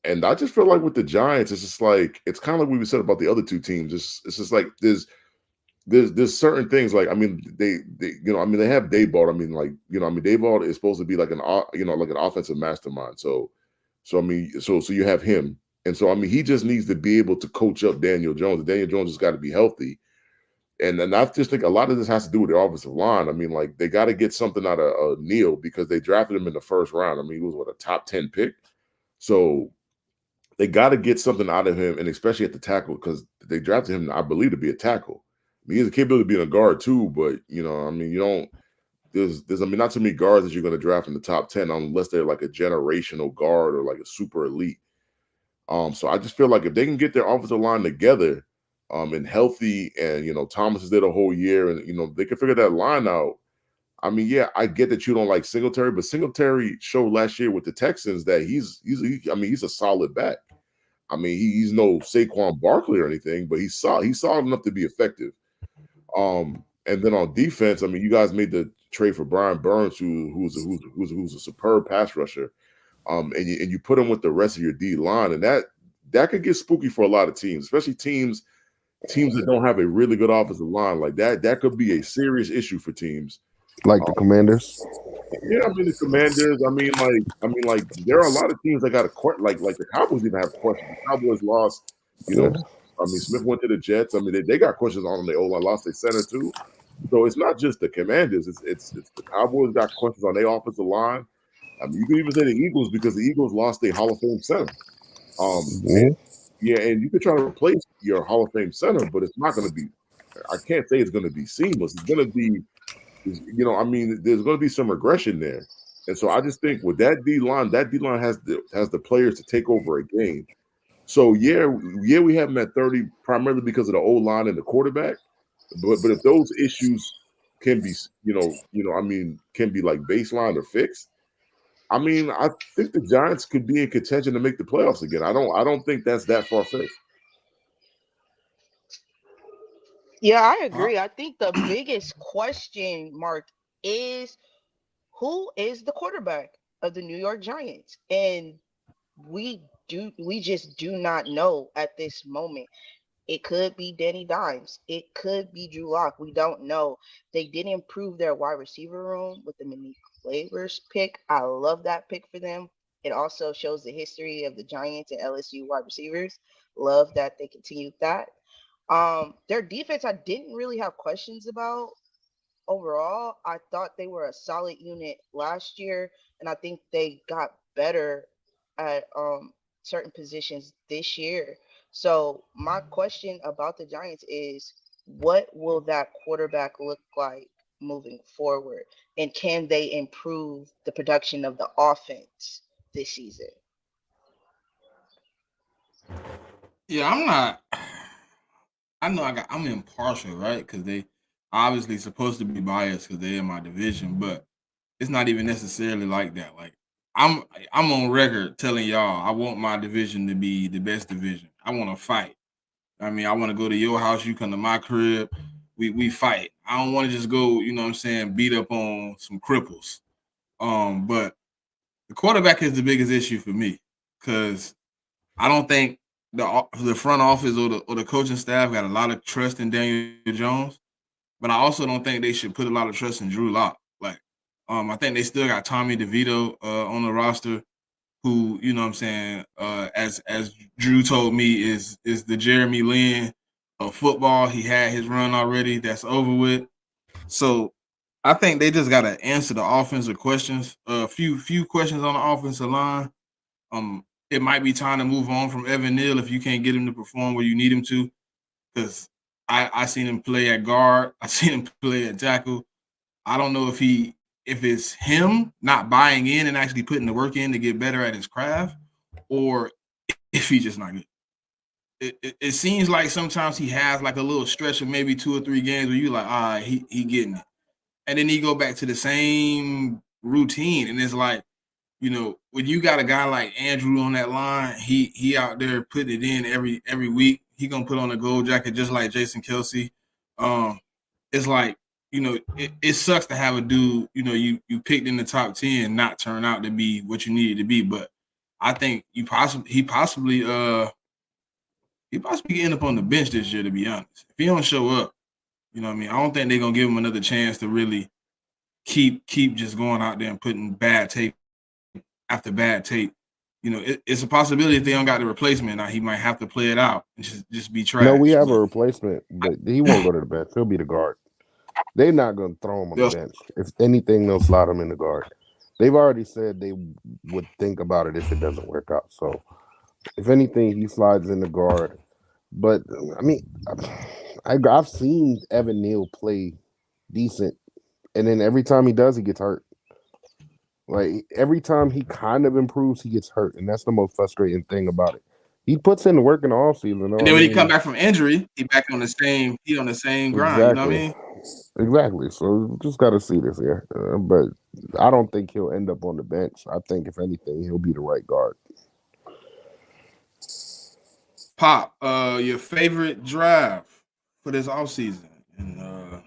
And I just feel like with the Giants, it's just like it's kind of like we said about the other two teams. It's just like there's certain things like I mean they I mean they have Dayball. I mean like I mean Dayball is supposed to be like an like an offensive mastermind. So I mean so you have him, and so I mean he just needs to be able to coach up Daniel Jones. Daniel Jones has got to be healthy, and then I just think a lot of this has to do with the offensive line. I mean like they got to get something out of Neal because they drafted him in the first round. I mean he was a top 10 pick, so they got to get something out of him, and especially at the tackle because they drafted him, I believe, to be a tackle. I mean, he has the capability of being a guard too, but I mean, you don't. There's I mean, not too many guards that you're going to draft in the top 10 unless they're like a generational guard or like a super elite. So I just feel like if they can get their offensive line together, and healthy, and Thomas is there the whole year, and they can figure that line out. I mean, yeah, I get that you don't like Singletary, but Singletary showed last year with the Texans that I mean, he's a solid back. I mean, he's no Saquon Barkley or anything, but he's solid enough to be effective. And then on defense, I mean, you guys made the trade for Brian Burns, who's a superb pass rusher. And you put him with the rest of your D line, and that could get spooky for a lot of teams, especially teams that don't have a really good offensive line like that. That could be a serious issue for teams. Like the Commanders. Yeah, I mean the Commanders. I mean, there are a lot of teams that got a like the Cowboys even have questions. The Cowboys lost, Yeah. I mean Smith went to the Jets. I mean they got questions on them. They lost their center too. So it's not just the Commanders. It's the Cowboys got questions on their offensive line. I mean you could even say the Eagles because the Eagles lost their Hall of Fame center. And, yeah, and you could try to replace your Hall of Fame center, but it's not going to be. I can't say it's going to be seamless. It's going to be I mean, there's going to be some regression there, and so I just think with that D line has the players to take over a game. So yeah, we have them at 30 primarily because of the O line and the quarterback. But if those issues can be I mean can be like baseline or fixed, I mean I think the Giants could be in contention to make the playoffs again. I don't think that's that far fetched. Yeah, I Uh, agree. I think the biggest question mark is who is the quarterback of the New York Giants? And we just do not know at this moment. It could be Danny Dimes. It could be Drew Lock. We don't know. They did improve their wide receiver room with the Malik Flavors pick. I love that pick for them. It also shows the history of the Giants and LSU wide receivers. Love that they continued that. Their defense, I didn't really have questions about overall. I thought they were a solid unit last year, and I think they got better at certain positions this year. So my question about the Giants is, what will that quarterback look like moving forward, and can they improve the production of the offense this season? yeah, I'm not. I know I'm impartial, right? Because they obviously supposed to be biased because they're in my division, but it's not even necessarily like that. Like I'm I'm on record telling y'all I want my division to be the best division. I want to fight. I mean, I want to go to your house, you come to my crib, we fight. I don't want to just go, you know what I'm saying, beat up on some cripples. But the quarterback is the biggest issue for me. because I don't think the front office or the coaching staff got a lot of trust in Daniel Jones, but I also don't think they should put a lot of trust in Drew Lock. Like, I think they still got Tommy DeVito on the roster, who what I'm saying, as Drew told me is the Jeremy Lin of football. He had his run already. That's over with. So I think they just got to answer the offensive questions. A few questions on the offensive line. It might be time to move on from Evan Neal if you can't get him to perform where you need him to. Because I seen him play at guard. I seen him play at tackle. I don't know if it's him not buying in and actually putting the work in to get better at his craft, or if he's just not good. It seems like sometimes he has like a little stretch of maybe 2 or 3 games where you like, all right, he getting it, and then he go back to the same routine, and it's like, when you got a guy like Andrew on that line, he out there putting it in every week. He gonna put on a gold jacket just like Jason Kelsey. It's like, it sucks to have a dude, you picked in the top 10 not turn out to be what you needed to be. But I think he possibly end up on the bench this year, to be honest. If he don't show up, you know what I mean? I don't think they're gonna give him another chance to really keep just going out there and putting bad tape after bad tape. It's a possibility if they don't got the replacement now, he might have to play it out and just be No, we trash. have But a replacement, but he won't go to the bench. He'll be the guard. They're not going to throw him on the they'll bench. If anything, they'll slot him in the guard. They've already said they would think about it if it doesn't work out. So, if anything, he slides in the guard. But I mean, I've seen Evan Neal play decent, and then every time he does, he gets hurt. Like every time he kind of improves, he gets hurt, and that's the most frustrating thing about it. He puts in the work in the off season, and though. I then when he come mean, back from injury, he on the same grind. You know what I exactly, mean? exactly. So just got to see this here, but I don't think he'll end up on the bench. I think if anything, he'll be the right guard. Pop, your favorite drive for this offseason. And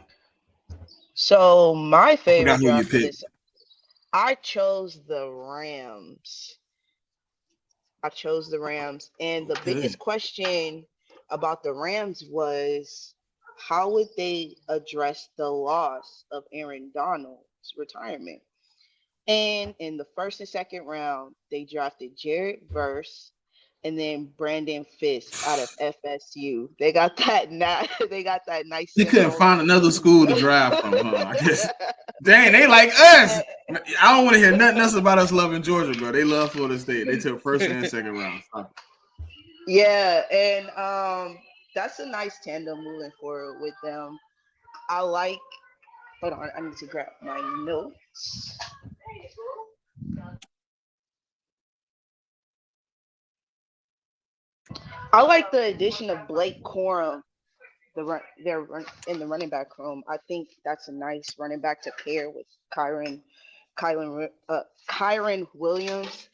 So my I forgot favorite who you draft for picked. this, I chose the Rams. I chose the Rams. And the Okay. biggest question about the Rams was how would they address the loss of Aaron Donald's retirement? And in the first and second round, they drafted Jared Verse and then Brandon Fisk out of FSU. They got that they got that nice They couldn't Seminoles. find another school to draft from, huh? I guess. Dang, they like us. I don't want to hear nothing else about us loving Georgia, bro. They love Florida State. They took first and second round. Stop it. Yeah, and that's a nice tandem moving forward with them. I like. Hold on, I need to grab my notes. I like the addition of Blake Corum. In the running back room. I think that's a nice running back to pair with Kyron Williams.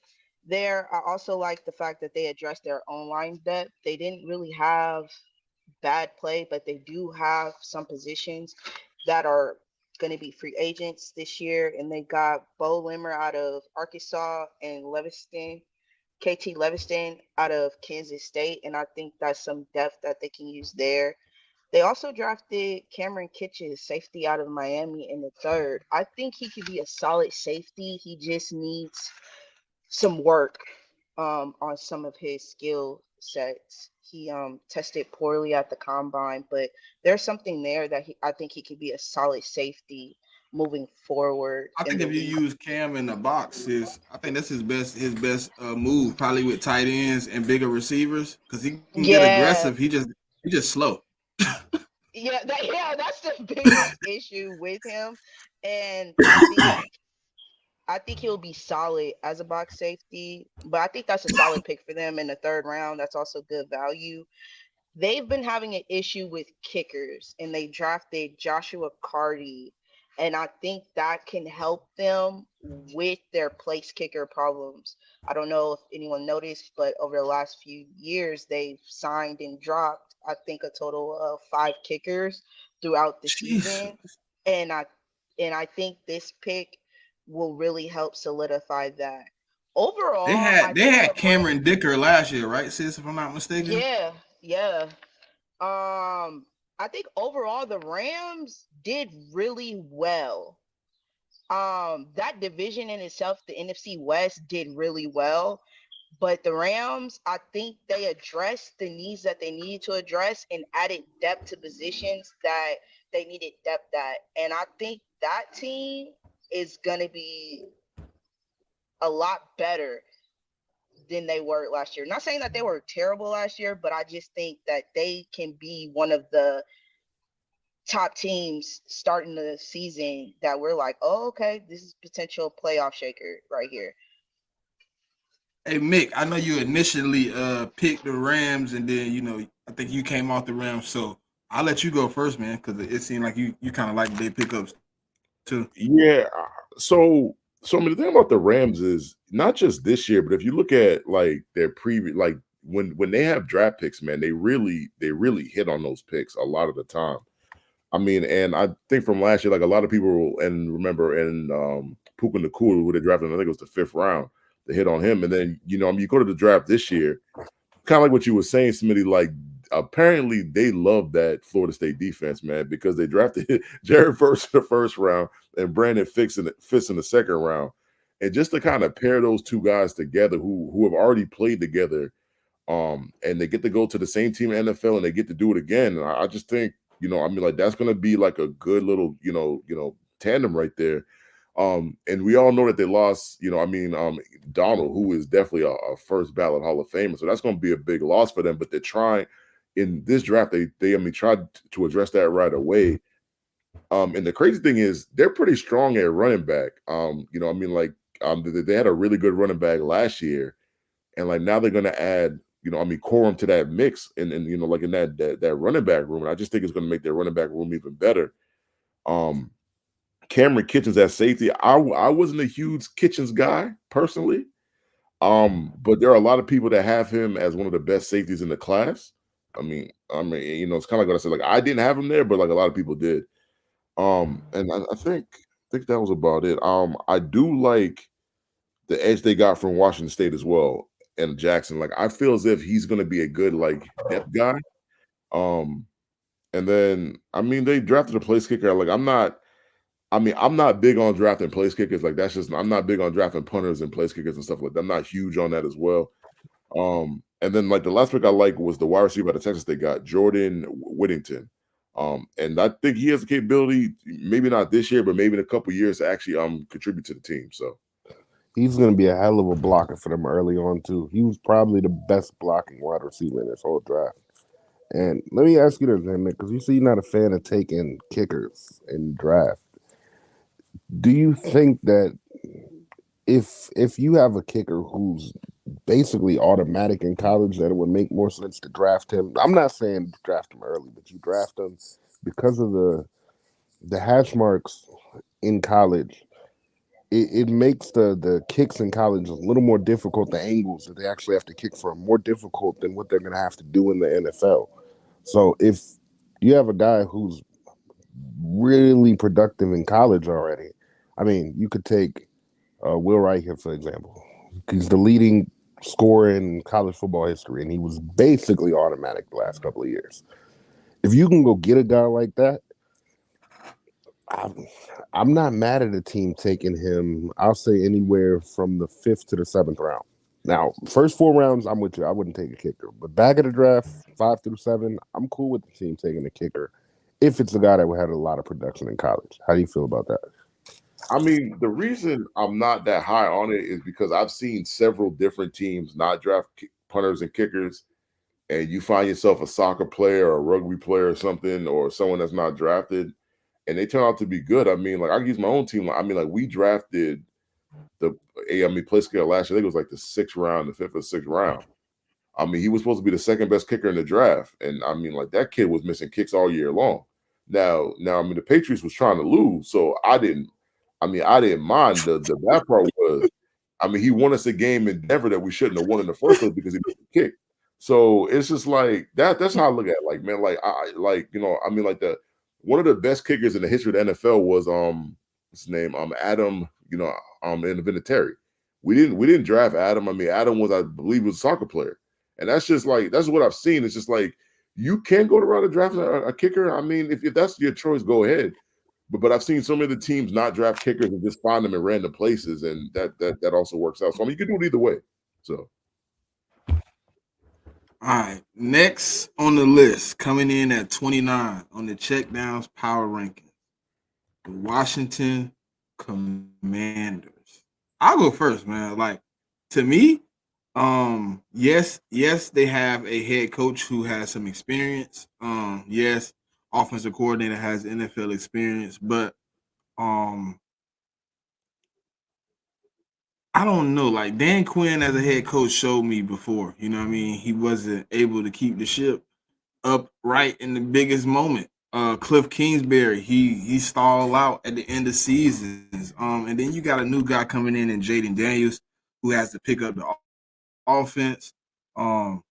There, I also like the fact that they addressed their own line depth. They didn't really have bad play, but they do have some positions that are going to be free agents this year. And they got Bo Limmer out of Arkansas and KT Leviston out of Kansas State. And I think that's some depth that they can use there. They also drafted Cameron Kitchens, safety out of Miami, in the third. I think he could be a solid safety. He just needs some work on some of his skill sets. He tested poorly at the combine, but there's something there that I think he could be a solid safety moving forward I in think the if you league. use Cam in the box, I think that's his best move, probably with tight ends and bigger receivers, because he can get aggressive. Yeah, He just slow. that's the biggest issue with him, and I think he'll be solid as a box safety, but I think that's a solid pick for them in the third round. That's also good value. They've been having an issue with kickers, and they drafted Joshua Cardi, and I think that can help them with their place kicker problems. I don't know if anyone noticed, but over the last few years, they've signed and dropped, I think, a total of 5 kickers throughout the Jeez. season, and I think this pick will really help solidify that. Overall, I They think had the Rams. Cameron Dicker last year, right, sis? If I'm not mistaken. Yeah, yeah. I think overall the Rams did really well. That division in itself, the NFC West, did really well. But the Rams, I think they addressed the needs that they needed to address and added depth to positions that they needed depth at. And I think that team is going to be a lot better than they were last year. Not saying that they were terrible last year, but I just think that they can be one of the top teams starting the season that we're like, oh, okay, this is potential playoff shaker right here. Hey Mick, I know you initially picked the Rams, and then I think you came off the Rams. So I'll let you go first, man, because it seemed like you kind of like their pickups too. Yeah. So I mean, the thing about the Rams is not just this year, but if you look at like their previous, like when they have draft picks, man, they really hit on those picks a lot of the time. I mean, and I think from last year, like a lot of people and remember and Puka Nakua, who they drafted, I think it was the 5th round, they hit on him. And then, I mean, you go to the draft this year, kind of like what you were saying, Smitty, like apparently they love that Florida State defense, man, because they drafted Jared Verse in the 1st round and Brandon Fitz in the 2nd round. And just to kind of pair those two guys together who have already played together, and they get to go to the same team in NFL and they get to do it again. And I just think, I mean, like that's gonna be like a good little, tandem right there. And we all know that they lost, I mean, Donald, who is definitely a first ballot Hall of Famer. So that's gonna be a big loss for them. But they're trying in this draft, they I mean tried to address that right away. And the crazy thing is they're pretty strong at running back. I mean, like they had a really good running back last year, and like now they're gonna add, I mean, Corum to that mix and like in that running back room. And I just think it's gonna make their running back room even better. Cameron Kitchens at safety. I wasn't a huge Kitchens guy personally. But there are a lot of people that have him as one of the best safeties in the class. I mean, it's kind of like what I said. Like I didn't have him there, but like a lot of people did. And I think that was about it. I do like the edge they got from Washington State as well and Jackson. Like I feel as if he's going to be a good like depth guy. And then I mean they drafted a place kicker. Like I'm not big on drafting place kickers. Like I'm not big on drafting punters and place kickers and stuff like that. I'm not huge on that as well. And then like the last pick I like was the wide receiver out of Texas they got, Jordan Whittington. And I think he has the capability, maybe not this year, but maybe in a couple years to actually contribute to the team. So he's going to be a hell of a blocker for them early on too. He was probably the best blocking wide receiver in this whole draft. And let me ask you this, man, because you see you're not a fan of taking kickers in draft. Do you think that if you have a kicker who's basically automatic in college, that it would make more sense to draft him? I'm not saying draft him early, but you draft him because of the hash marks in college. It makes the kicks in college a little more difficult. The angles that they actually have to kick from more difficult than what they're going to have to do in the NFL. So if you have a guy who's really productive in college already, I mean, you could take Will Wright here, for example. He's the leading scorer in college football history, and he was basically automatic the last couple of years. If you can go get a guy like that, I'm not mad at a team taking him. I'll say anywhere from the 5th to the 7th round. Now, first 4 rounds, I'm with you. I wouldn't take a kicker. But back of the draft, 5 through 7, I'm cool with the team taking a kicker if it's a guy that had a lot of production in college. How do you feel about that? I mean, the reason I'm not that high on it is because I've seen several different teams not draft punters and kickers, and you find yourself a soccer player or a rugby player or something, or someone that's not drafted, and they turn out to be good. I mean, like I can use my own team. I mean, like we drafted place kicker last year. I think it was like the 6th round, the 5th or 6th round. I mean, he was supposed to be the 2nd best kicker in the draft, and I mean, like that kid was missing kicks all year long. Now, I mean, the Patriots was trying to lose, so I didn't mind. The bad part was, I mean, he won us a game in Denver that we shouldn't have won in the first place because he missed a kick. So it's just like that. That's how I look at it. Like, man, like I like, I mean, like one of the best kickers in the history of the NFL was his name, Adam, in Vinatieri. We didn't draft Adam. I mean, Adam was, I believe, was a soccer player, and that's just like that's what I've seen. It's just like you can go to route of draft a kicker. I mean, if that's your choice, go ahead. But I've seen some of the teams not draft kickers and just find them in random places, and that also works out. So I mean, you can do it either way. So. All right, next on the list, coming in at 29 on the CheckDown's power ranking, the Washington Commanders. I'll go first, man. Like, to me, yes, they have a head coach who has some experience. Yes, offensive coordinator has NFL experience, but um, I don't know. Like Dan Quinn as a head coach showed me before. You know what I mean? He wasn't able to keep the ship upright in the biggest moment. Cliff Kingsbury, he stalled out at the end of seasons. And then you got a new guy coming in Jaden Daniels, who has to pick up the offense. Um,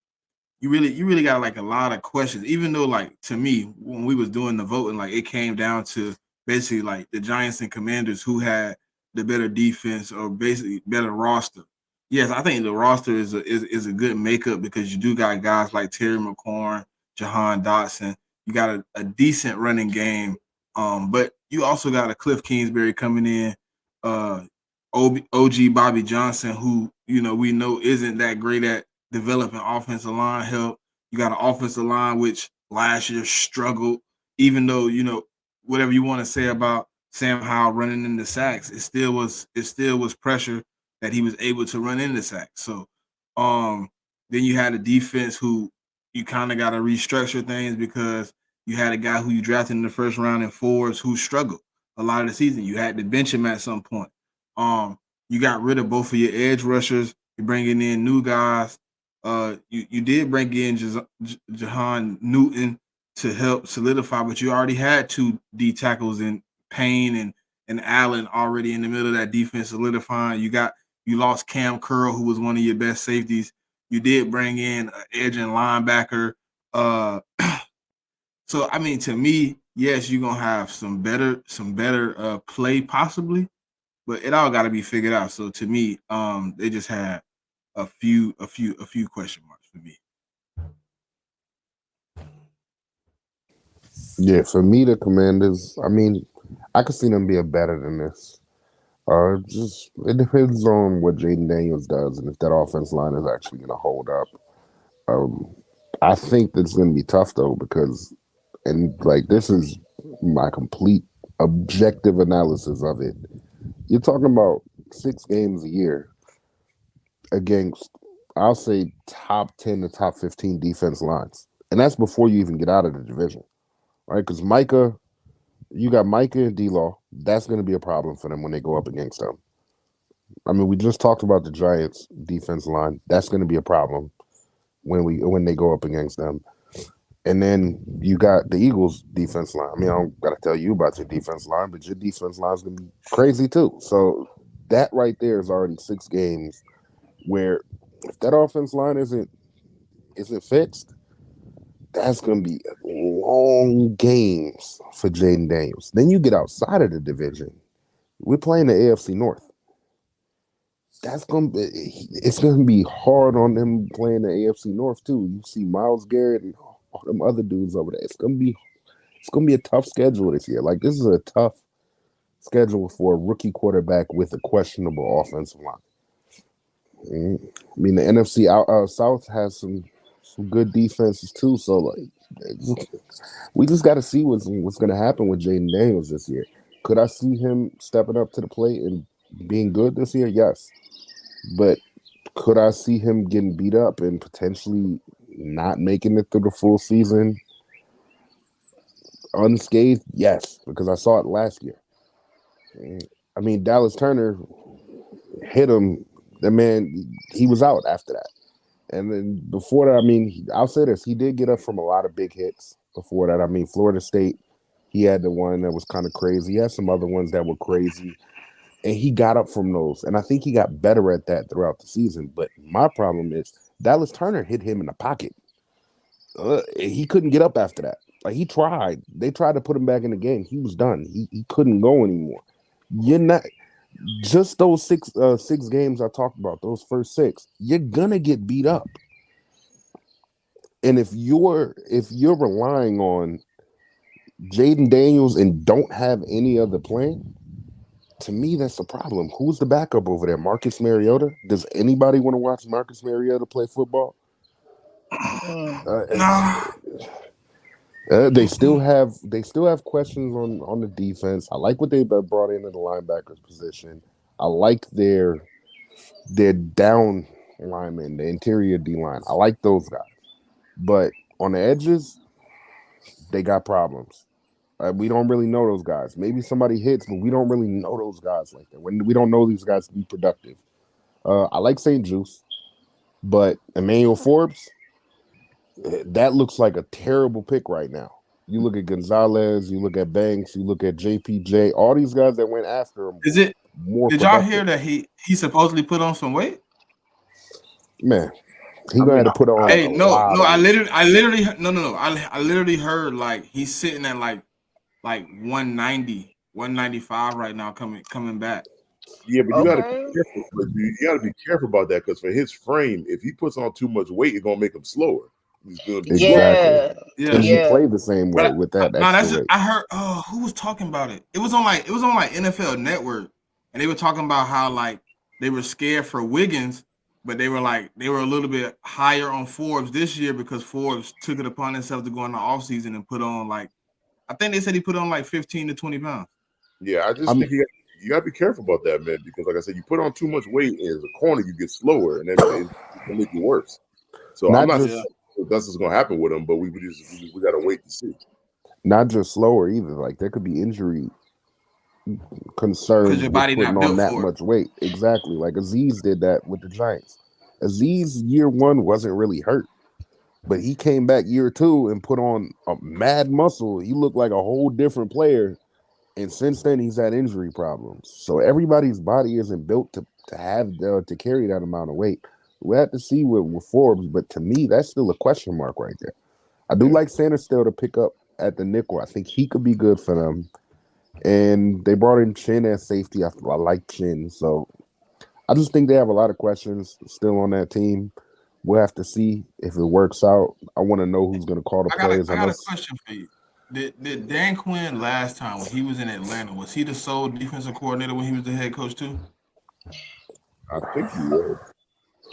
you really got like a lot of questions. Even though, like, to me, when we was doing the voting, like it came down to basically like the Giants and Commanders who had the better defense or basically better roster. Yes, I think the roster is a good makeup because you do got guys like Terry McLaurin, Jahan Dotson. You got a decent running game, but you also got a Cliff Kingsbury coming in, uh, OG Bobby Johnson, who we know isn't that great at developing offensive line help. You got an offensive line which last year struggled, even though whatever you want to say about Sam Howell running into sacks, it still was pressure that he was able to run into sacks. So um then you had a defense who you kind of got to restructure things because you had a guy who you drafted in the first round in Forbes who struggled a lot of the season. You had to bench him at some point. You got rid of both of your edge rushers. You're bringing in new guys. You did bring in Jahan Newton to help solidify, but you already had two D tackles in Payne and Allen already in the middle of that defense solidifying. You lost Cam Curl, who was one of your best safeties. You did bring in an edge and linebacker. Uh, so I mean, to me, yes, you're gonna have some better play possibly, but it all got to be figured out. So to me, they just had a few question marks for me. Yeah, for me, the Commanders. I mean, I could see them being better than this. Just it depends on what Jaden Daniels does and if that offense line is actually going to hold up. Um, I think that's going to be tough though because, and like this is my complete objective analysis of it. You're talking about 6 games a year against, I'll say, top 10 to top 15 defense lines, and that's before you even get out of the division, right? Because you got Micah and D-Law. That's going to be a problem for them when they go up against them. I mean, we just talked about the Giants' defense line. That's going to be a problem when they go up against them. And then you got the Eagles' defense line. I mean, I don't got to tell you about your defense line, but your defense line is going to be crazy too. So that right there is already 6 games where if that offense line isn't fixed, that's going to be long games for Jaden Daniels. Then you get outside of the division. We're playing the AFC North. It's gonna be hard on them playing the AFC North too. You see Myles Garrett and all them other dudes over there. It's gonna be a tough schedule this year. Like this is a tough schedule for a rookie quarterback with a questionable offensive line. I mean the NFC South has some good defenses too. So like we just got to see what's gonna happen with Jaden Daniels this year. Could I see him stepping up to the plate and being good this year? Yes. But could I see him getting beat up and potentially not making it through the full season unscathed? Yes, because I saw it last year. I mean, Dallas Turner hit him. The man, he was out after that. And then before that, I mean, I'll say this: he did get up from a lot of big hits before that. I mean, Florida State, he had the one that was kind of crazy. He had some other ones that were crazy. And he got up from those. And I think he got better at that throughout the season. But my problem is Dallas Turner hit him in the pocket. He couldn't get up after that. Like he tried. They tried to put him back in the game. He was done. He couldn't go anymore. You're not Just those six games I talked about, those first six, you're gonna get beat up. And if you're relying on Jaden Daniels and don't have any other plan, to me that's a problem. Who's the backup over there? Marcus Mariota? Does anybody want to watch Marcus Mariota play football? Mm. It's Nah. they still have questions on the defense. I like what they brought in the linebackers position. I like their down linemen, the interior D line. I like those guys, but on the edges, they got problems. We don't really know those guys. Maybe somebody hits, but we don't really know those guys like that. When we don't know these guys to be productive. I like St. Juice, but Emmanuel Forbes, that looks like a terrible pick right now. You look at Gonzalez, you look at Banks, you look at JPJ, all these guys that went after him Is it? more Did y'all hear productive. that he supposedly put on some weight? Man, he I gonna mean, have to put on Hey, a no, lot no, of I weight. literally, I literally, no, no, no, I literally heard like he's sitting at like 190, 195 right now, coming back. yeah, but you got to be Okay. careful. But you got to be careful about that because for his frame, if he puts on too much weight, it's gonna make him slower. He's gonna be slower. Exactly. Yeah. And Yeah, he Yeah. played the same way but with that no, extra that's just weight. I heard. Oh, who was talking about it? It was on like NFL Network, and they were talking about how like they were scared for Wiggins, but they were a little bit higher on Forbes this year because Forbes took it upon himself to go in the offseason and put on like I think they said he put on like 15 to 20 pounds. Yeah, I just I'm think you got to be careful about that, man. Because like I said, you put on too much weight as a corner, you get slower, and then it can make you worse. So I'm not not Yeah, just saying that's what's gonna happen with him, but we got to wait to see. not just slower either. Like there could be injury because concerns your with body putting not on built that for it. much weight. Exactly. Like Aziz did that with the Giants. Aziz year one wasn't really hurt, but he came back year two and put on a mad muscle. He looked like a whole different player. And since then, he's had injury problems. So everybody's body isn't built to have to carry that amount of weight. We have to see with Forbes, but to me, that's still a question mark right there. I do Yeah, like Sanders still to pick up at the nickel. I think he could be good for them. And they brought in Chin as safety. I like Chin. So I just think they have a lot of questions still on that team. We'll have to see if it works out. I want to know who's going to call the I got a plays. I I know got a question for you. Did Dan Quinn last time when he was in Atlanta was he the sole defensive coordinator when he was the head coach too? I think he was.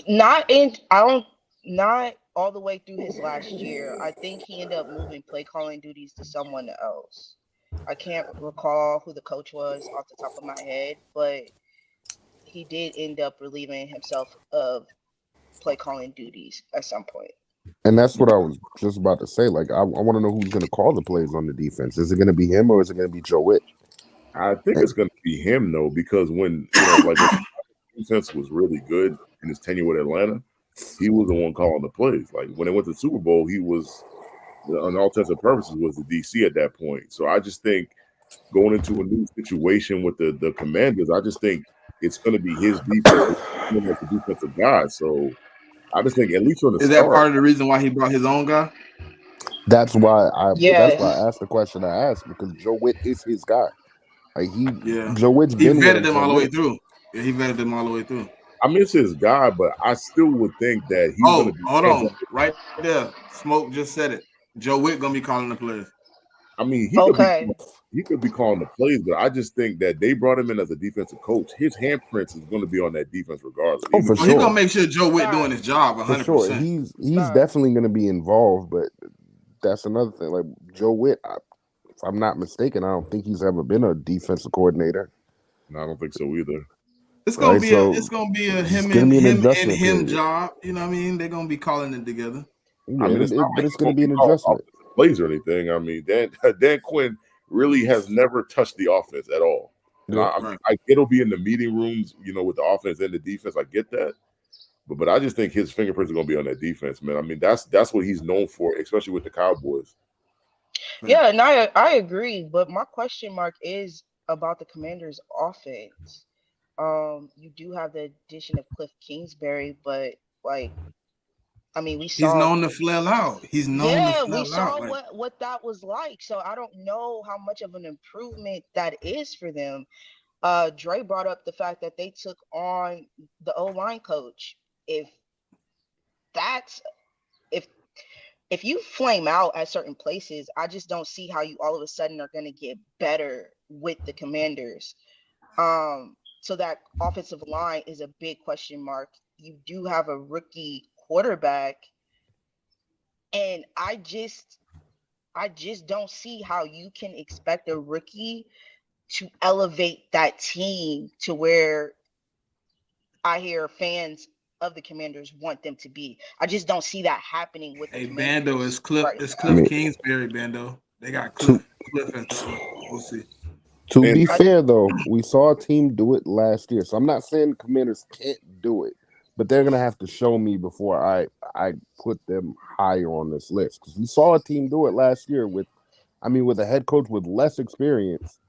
Not in. I don't. Not all the way through his last year. I think he ended up moving play calling duties to someone else. I can't recall who the coach was off the top of my head, but he did end up relieving himself of play calling duties at some point. And that's what I was just about to say. Like, I want to know who's going to call the plays on the defense. Is it going to be him or is it going to be Joe Witt? I think And, it's gonna be him though, because when like when defense was really good in his tenure with Atlanta, he was the one calling the plays. Like when they went to the Super Bowl, he was on all intents and purposes was the DC at that point. So I just think going into a new situation with the Commanders, I just think it's going to be his defense as the defensive guy. So I just think at least from the Is that start, part of the reason why he brought his own guy? that's why I Yes. asked the question I asked because Joe Witt is his guy. Like Yeah, Joe Witt's he been with vetted him them for a all the way minute. through. Yeah, he vetted them all the way through. I miss his guy, but I still would think that he's going to Oh, be hold hands on. on, right there. Smoke just said it. Joe Witt gonna be calling the plays. I mean, Okay. he could be calling the plays, but I just think that they brought him in as a defensive coach. His handprints is going to be on that defense regardless. Oh, Even for if Oh, he gonna sure, make sure Joe Witt doing his Facts. job for sure. 100%. He's Facts. definitely going to be involved, but that's another thing. Like Joe Witt, if I'm not mistaken, I don't think he's ever been a defensive coordinator. no, I don't think so either. It's gonna Right, be a so it's gonna be a it's him going to and be an him and adjustment him period. job. You know what I mean? They're gonna be calling it together. I Yeah, mean, it's not but like it's he's going going to to be be an calling adjustment. offensive plays or anything. I mean, Dan Quinn really has never touched the offense at all. And Yeah. I mean, Right. I get he'll be in the meeting rooms, with the offense and the defense. I get that, but I just think his fingerprints are going to be on that defense, man. I mean, that's what he's known for, especially with the Cowboys. Yeah, Facts. and I agree, but my question mark is about the Commanders' offense. You do have the addition of Cliff Kingsbury, but like, I mean, we He's saw, known to flail out. He's known to yeah, we flail out. saw Like what that was like. So I don't know how much of an improvement that is for them. Dre brought up the fact that they took on the O-line coach. If that's if if you flame out at certain places, I just don't see how you all of a sudden are going to get better with the Commanders. So that offensive line is a big question mark. You do have a rookie quarterback, and I just don't see how you can expect a rookie to elevate that team to where I hear fans of the Commanders want them to be. I just don't see that happening with the Hey, Bando, Commanders right It's I Cliff mean, Kingsbury, Bando. They got to Cliff as the OC. to And be now. fair though, we saw a team do it last year. So I'm not saying the Commanders can't do it, but they're gonna have to show me before I put them higher on this list. Because we saw a team do it last year with, I mean, with a head coach with less experience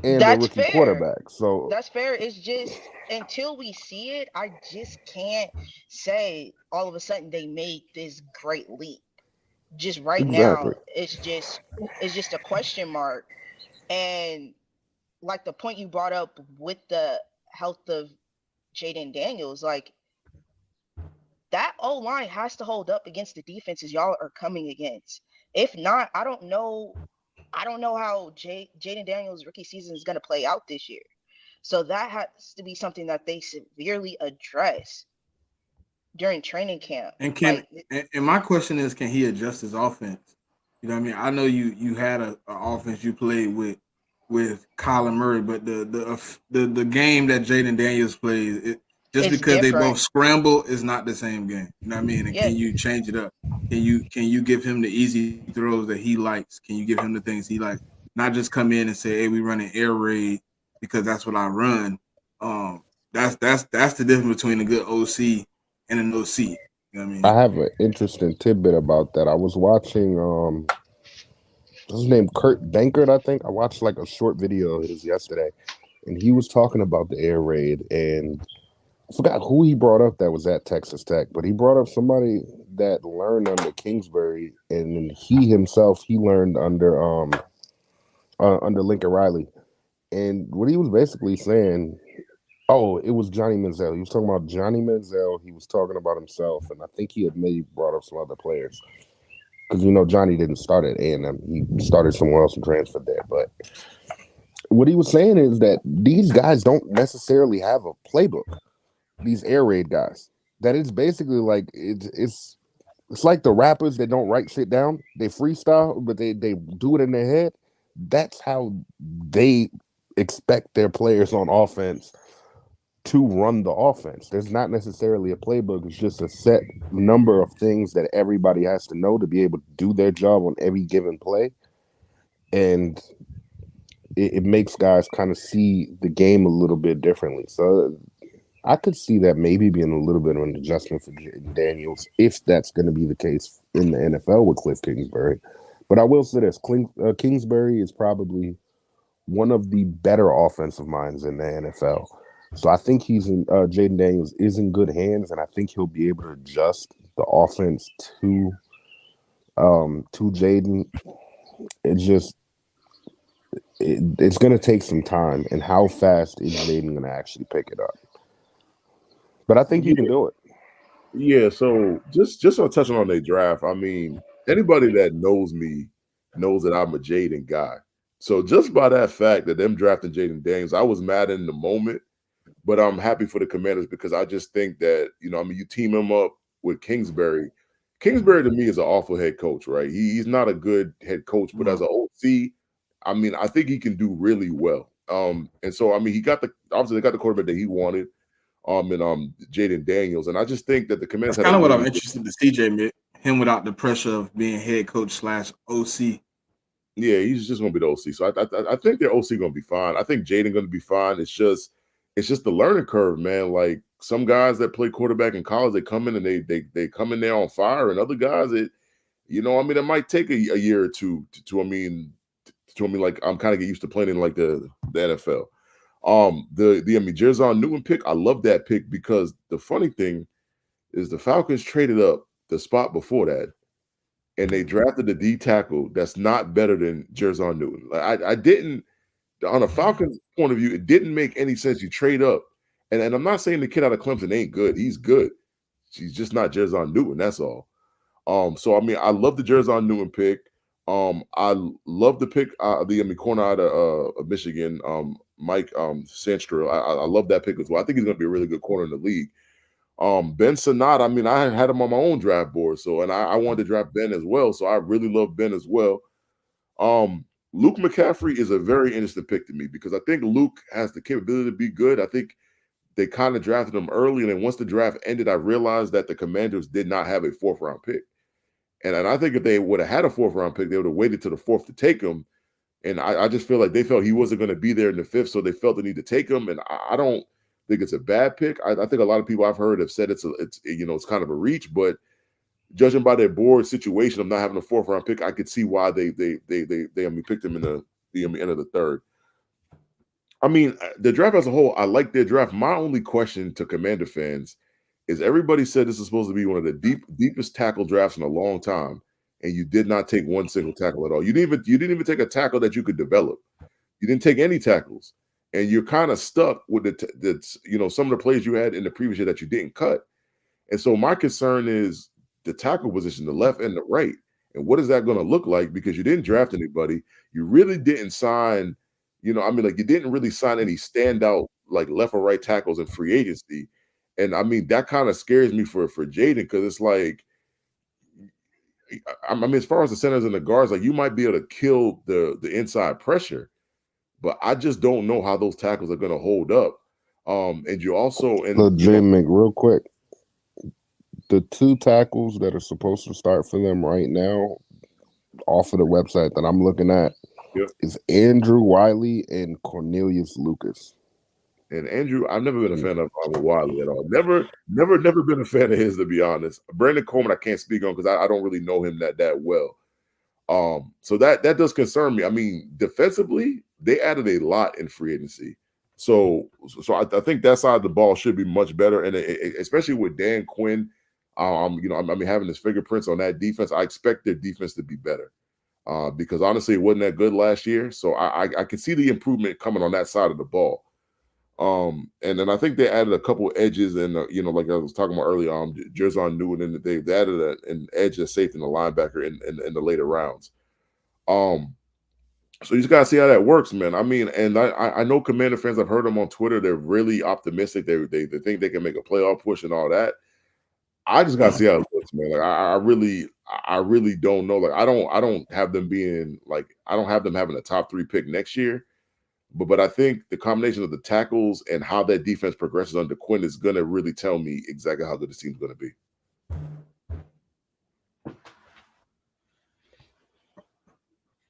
and a That's rookie fair. quarterback. So That's fair. It's just until we see it, I just can't say all of a sudden they made this great leap. Just right now, exactly, it's just a question mark. And like the point you brought up with the health of Jaden Daniels, like that O line has to hold up against the defenses y'all are coming against. If not, I don't know. I don't know how Jaden Daniels' rookie season is going to play out this year. So that has to be something that they severely address during training camp. And can Like, and my question is, can he adjust his offense? You know what I mean? I know you had a offense you played with Kyler Murray, but the game that Jaden Daniels plays, just it's because they both different. scramble is not the same game. You know what I mean? And Yeah, can you change it up? Can you give him the easy throws that he likes? Can you give him the things he likes? Not just come in and say, "Hey, we run an air raid because that's what I run." That's the difference between a good OC and an OC. You know what I I mean? have an interesting tidbit about that. I was watching what's his name, Kurt Bankert, I think. I watched like a short video of his yesterday, and he was talking about the air raid, and I forgot who he brought up that was at Texas Tech, but he brought up somebody that learned under Kingsbury, and then he himself he learned under Lincoln Riley. And what he was basically saying, oh, it was Johnny Manziel. He was talking about Johnny Manziel. He was talking about himself, and I think he had maybe brought up some other players because Johnny didn't start at A&M. He started somewhere else and transferred there. But what he was saying is that these guys don't necessarily have a playbook. These air raid guys. That it's basically like it's like the rappers that don't write shit down. They freestyle, but they do it in their head. That's how they expect their players on offense to run the offense. There's not necessarily a playbook. It's just a set number of things that everybody has to know to be able to do their job on every given play. And it makes guys kind of see the game a little bit differently. So I could see that maybe being a little bit of an adjustment for Jaden Daniels if that's going to be the case in the NFL with Cliff Kingsbury. But I will say this: Kingsbury is probably one of the better offensive minds in the NFL. So I think Jaden Daniels is in good hands, and I think he'll be able to adjust the offense to Jaden. It's going to take some time, and how fast is Jaden going to actually pick it up? But I think he can yeah, do it. yeah. So just on touching on their draft, I mean, anybody that knows me knows that I'm a Jaden guy. So just by that fact that them drafting Jaden Daniels, I was mad in the moment, but I'm happy for the Commanders because I just think that I mean, you team him up with Kingsbury. Kingsbury to me is an awful head coach, right? He's not a good head coach, but as Mm. an OC, I mean, I think he can do really well. And so I mean, he got obviously they got the quarterback that he wanted, and Jaden Daniels, and I just think that the Commanders That's had a kind of what I'm really interested to see, J. Mick. Him without the pressure of being head coach slash OC. yeah, he's just gonna be the OC. So I think their OC gonna be fine. I think Jaden gonna be fine. It's just the learning curve, man. Like some guys that play quarterback in college, they come in and they come in there on fire, and other guys, I mean, it might take a year or two to like I'm kind of get used to playing in like the NFL. I mean, Jerzon Newton pick, I love that pick because the funny thing is the Falcons traded up the spot before that and they drafted a D tackle that's not better than Jerzon Newton. Like, I didn't on a Falcons point of view, it didn't make any sense. You trade up, and I'm not saying the kid out of Clemson ain't good. He's good. He's just not Jerzon Newton. That's all. So I mean, I love the Jerzon Newton pick. I love the pick. The corner out of Michigan, Mike Sandstrom. I love that pick as well. I think he's going to be a really good corner in the league. Ben Sinnott, I mean, I had him on my own draft board, so and I wanted to draft Ben as well, so I really love Ben as well. Luke McCaffrey is a very interesting pick to me because I think Luke has the capability to be good. I think they kind of drafted him early, and then once the draft ended, I realized that the Commanders did not have a 4th round pick. And I think if they would have had a 4th round pick, they would have waited to the 4th to take him. And I just feel like they felt he wasn't going to be there in the 5th, so they felt the need to take him. And I don't think it's a bad pick. I think a lot of people I've heard have said it's kind of a reach, but judging by their board situation of not having a 4th round pick, I could see why they picked him in the end of the 3rd. I mean, the draft as a whole, I like their draft. My only question to Commander fans is everybody said this is supposed to be one of the deepest tackle drafts in a long time, and you did not take one single tackle at all. You didn't even take a tackle that you could develop. You didn't take any tackles, and you're kind of stuck with some of the players you had in the previous year that you didn't cut. And so my concern is the tackle position, the left and the right, and what is that going to look like? Because you didn't draft anybody, you really didn't sign. You didn't really sign any standout like left or right tackles in free agency. And I mean, that kind of scares me for Jaden because it's like, I mean, as far as the centers and the guards, like you might be able to kill the inside pressure, but I just don't know how those tackles are going to hold up. And you also, Mick, real quick, the 2 tackles that are supposed to start for them right now, off of the website that I'm looking at, is Andrew Wiley and Cornelius Lucas. And Andrew, I've never been a fan of Wiley at all. Never been a fan of his, to be honest. Brandon Coleman, I can't speak on because I don't really know him that well. So that does concern me. I mean, defensively, they added a lot in free agency. So I think that side of the ball should be much better, and especially with Dan Quinn, having his fingerprints on that defense, I expect their defense to be better. Because honestly, it wasn't that good last year. So I can see the improvement coming on that side of the ball. And then I think they added a couple edges, and like I was talking about earlier, Jerzon Newton, and they added an edge of safety and a linebacker in the later rounds. So you just gotta see how that works, man. I mean, and I know Commander fans. I've heard them on Twitter. They're really optimistic. They think they can make a playoff push and all that. I just gotta see how it looks, man. Like I really don't know. Like I don't have them being like I don't have them having a top 3 pick next year. But I think the combination of the tackles and how that defense progresses under Quinn is going to really tell me exactly how good this team's going to be.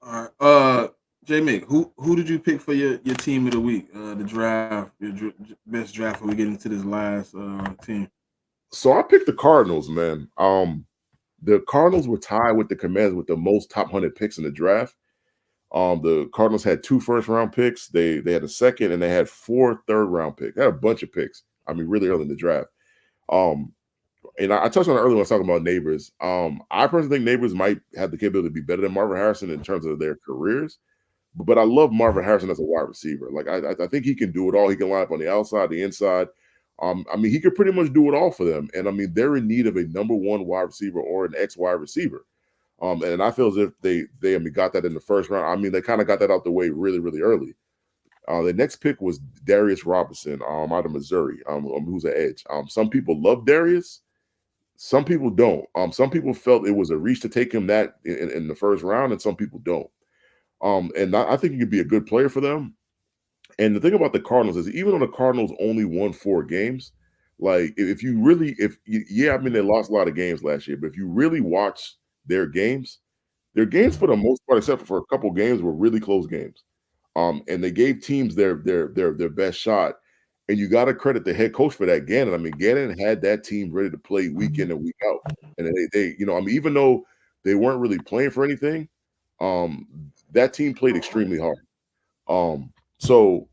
All right. J-Mick, who did you pick for your team of the week? The draft, your best draft before we get into this last team. So I picked the Cardinals, man. The Cardinals were tied with the Commanders with the most top 100 picks in the draft. The Cardinals had 2 first-round picks. They had a second, and they had 4 third-round picks. They had a bunch of picks. I mean, really early in the draft. And I touched on it earlier when I was talking about Neighbors. I personally think Neighbors might have the capability to be better than Marvin Harrison in terms of their careers. But I love Marvin Harrison as a wide receiver. Like I think he can do it all. He can line up on the outside, the inside. I mean, he could pretty much do it all for them. And I mean, they're in need of a number 1 wide receiver or an X wide receiver. And I feel as if they got that in the first round. I mean, they kind of got that out the way really, really early. The next pick was Darius Robinson out of Missouri, who's an edge. Some people love Darius. Some people don't. Some people felt it was a reach to take him that in the first round, and some people don't. And I think he could be a good player for them. And the thing about the Cardinals is even though the Cardinals only won 4 games, like I mean, they lost a lot of games last year, but if you really watch their games for the most part, except for a couple games, were really close games. And they gave teams their best shot. And you got to credit the head coach for that, Gannon. I mean, Gannon had that team ready to play week in and week out. And they I mean, even though they weren't really playing for anything, that team played extremely hard. So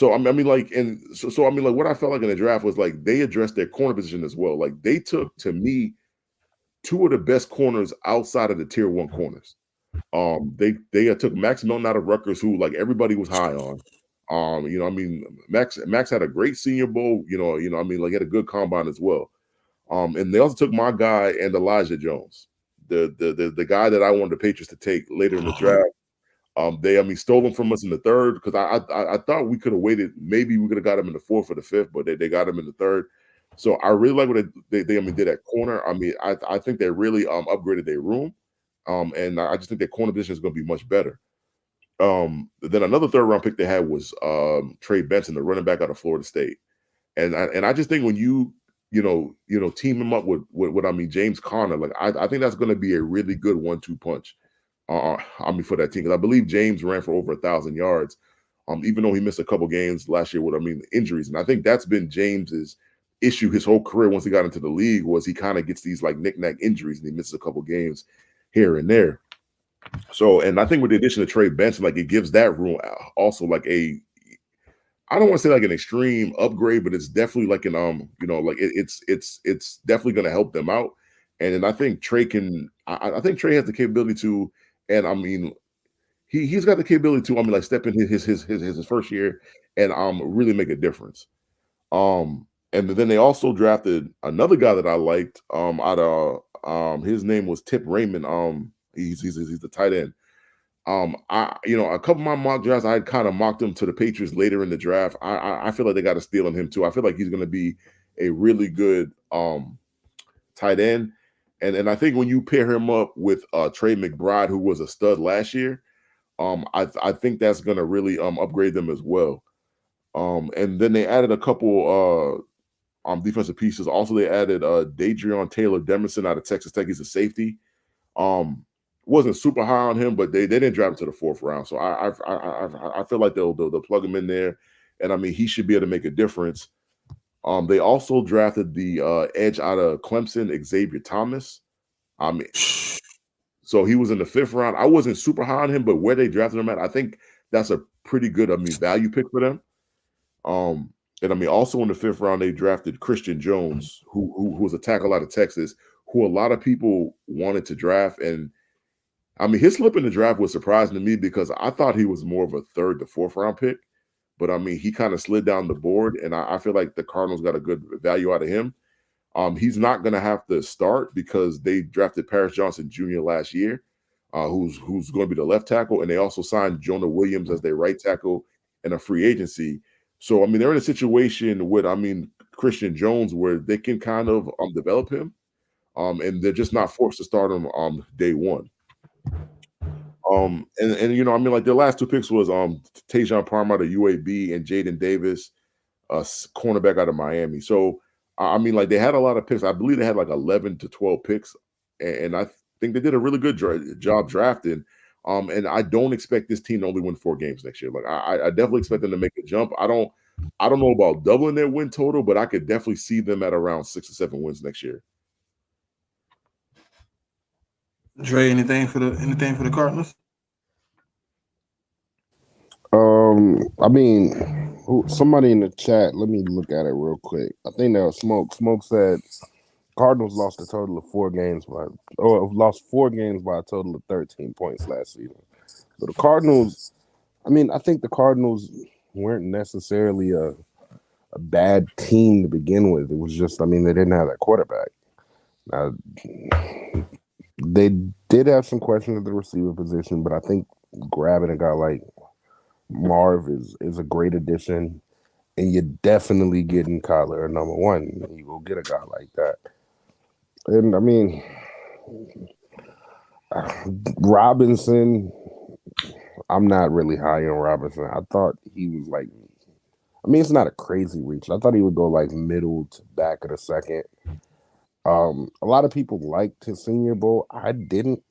I mean, like, what I felt like in the draft was like they addressed their corner position as well. Like they took, to me, 2 of the best corners outside of the tier 1 corners. They took Max Milton out of Rutgers, who like everybody was high on. I mean, Max had a great Senior Bowl. I mean, like he had a good combine as well. And they also took my guy and Elijah Jones, the guy that I wanted the Patriots to take later in the draft. They stole him from us in the third because I thought we could have waited. Maybe we could have got him in the fourth or the fifth, but they got him in the third. So I really like what they did at corner. I mean, I think they really upgraded their room, and I just think their corner position is going to be much better. Then another third round pick they had was Trey Benson, the running back out of Florida State, and I just think when team him up with what I mean James Conner, like I think that's going to be a really good 1-2 punch. For that team because I believe James ran for over 1,000 yards, even though he missed a couple games last year with injuries, and I think that's been James's issue his whole career. Once he got into the league, was he kind of gets these like knick-knack injuries and he misses a couple games here and there. So, and I think with the addition of Trey Benson, like it gives that room also like I don't want to say like an extreme upgrade, but it's definitely like an it's definitely going to help them out. And then I think Trey I think Trey has the capability to. And I mean, he's got the capability to, like step in his first year and really make a difference. And then they also drafted another guy that I liked out of his name was Tip Raymond. He's the tight end. A couple of my mock drafts, I had kind of mocked him to the Patriots later in the draft. I feel like they got a steal on him too. I feel like he's going to be a really good tight end. And I think when you pair him up with Trey McBride, who was a stud last year, I think that's going to really upgrade them as well. And then they added a couple defensive pieces. Also, they added Dadrion Taylor Demerson out of Texas Tech. He's a safety. Wasn't super high on him, but they didn't draft him to the fourth round. So I feel like they'll plug him in there, and I mean he should be able to make a difference. They also drafted the edge out of Clemson, Xavier Thomas. I mean, so he was in the fifth round. I wasn't super high on him, but where they drafted him at, I think that's a pretty good, value pick for them. And also in the fifth round, they drafted Christian Jones, who was a tackle out of Texas, who a lot of people wanted to draft. And I mean, his slip in the draft was surprising to me because I thought he was more of a third to fourth round pick. But I mean, he kind of slid down the board, and I feel like the Cardinals got a good value out of him. He's not going to have to start because they drafted Paris Johnson Jr. last year, who's going to be the left tackle, and they also signed Jonah Williams as their right tackle in a free agency. So I mean, they're in a situation with Christian Jones where they can kind of develop him, and they're just not forced to start him day one. Like their last two picks was Tajon Palmer out of UAB and Jaden Davis, cornerback out of Miami. So like they had a lot of picks. I believe they had like 11 to 12 picks, and I think they did a really good job drafting. And I don't expect this team to only win 4 games next year. Like I definitely expect them to make a jump. I don't know about doubling their win total, but I could definitely see them at around 6 or 7 wins next year. Dre, anything for the Cardinals? I mean, somebody in the chat. Let me look at it real quick. I think that was Smoke. Smoke said Cardinals lost a total of 4 games lost 4 games by a total of 13 points last season. So the Cardinals, I think the Cardinals weren't necessarily a bad team to begin with. It was just, they didn't have that quarterback. Now, they did have some questions at the receiver position, but I think grabbing a guy like Marv is a great addition, and you're definitely getting Kyler number 1. You will get a guy like that. And Robinson, I'm not really high on Robinson. I thought he was like, it's not a crazy reach. I thought he would go like middle to back of the second. A lot of people liked his Senior Bowl. I didn't.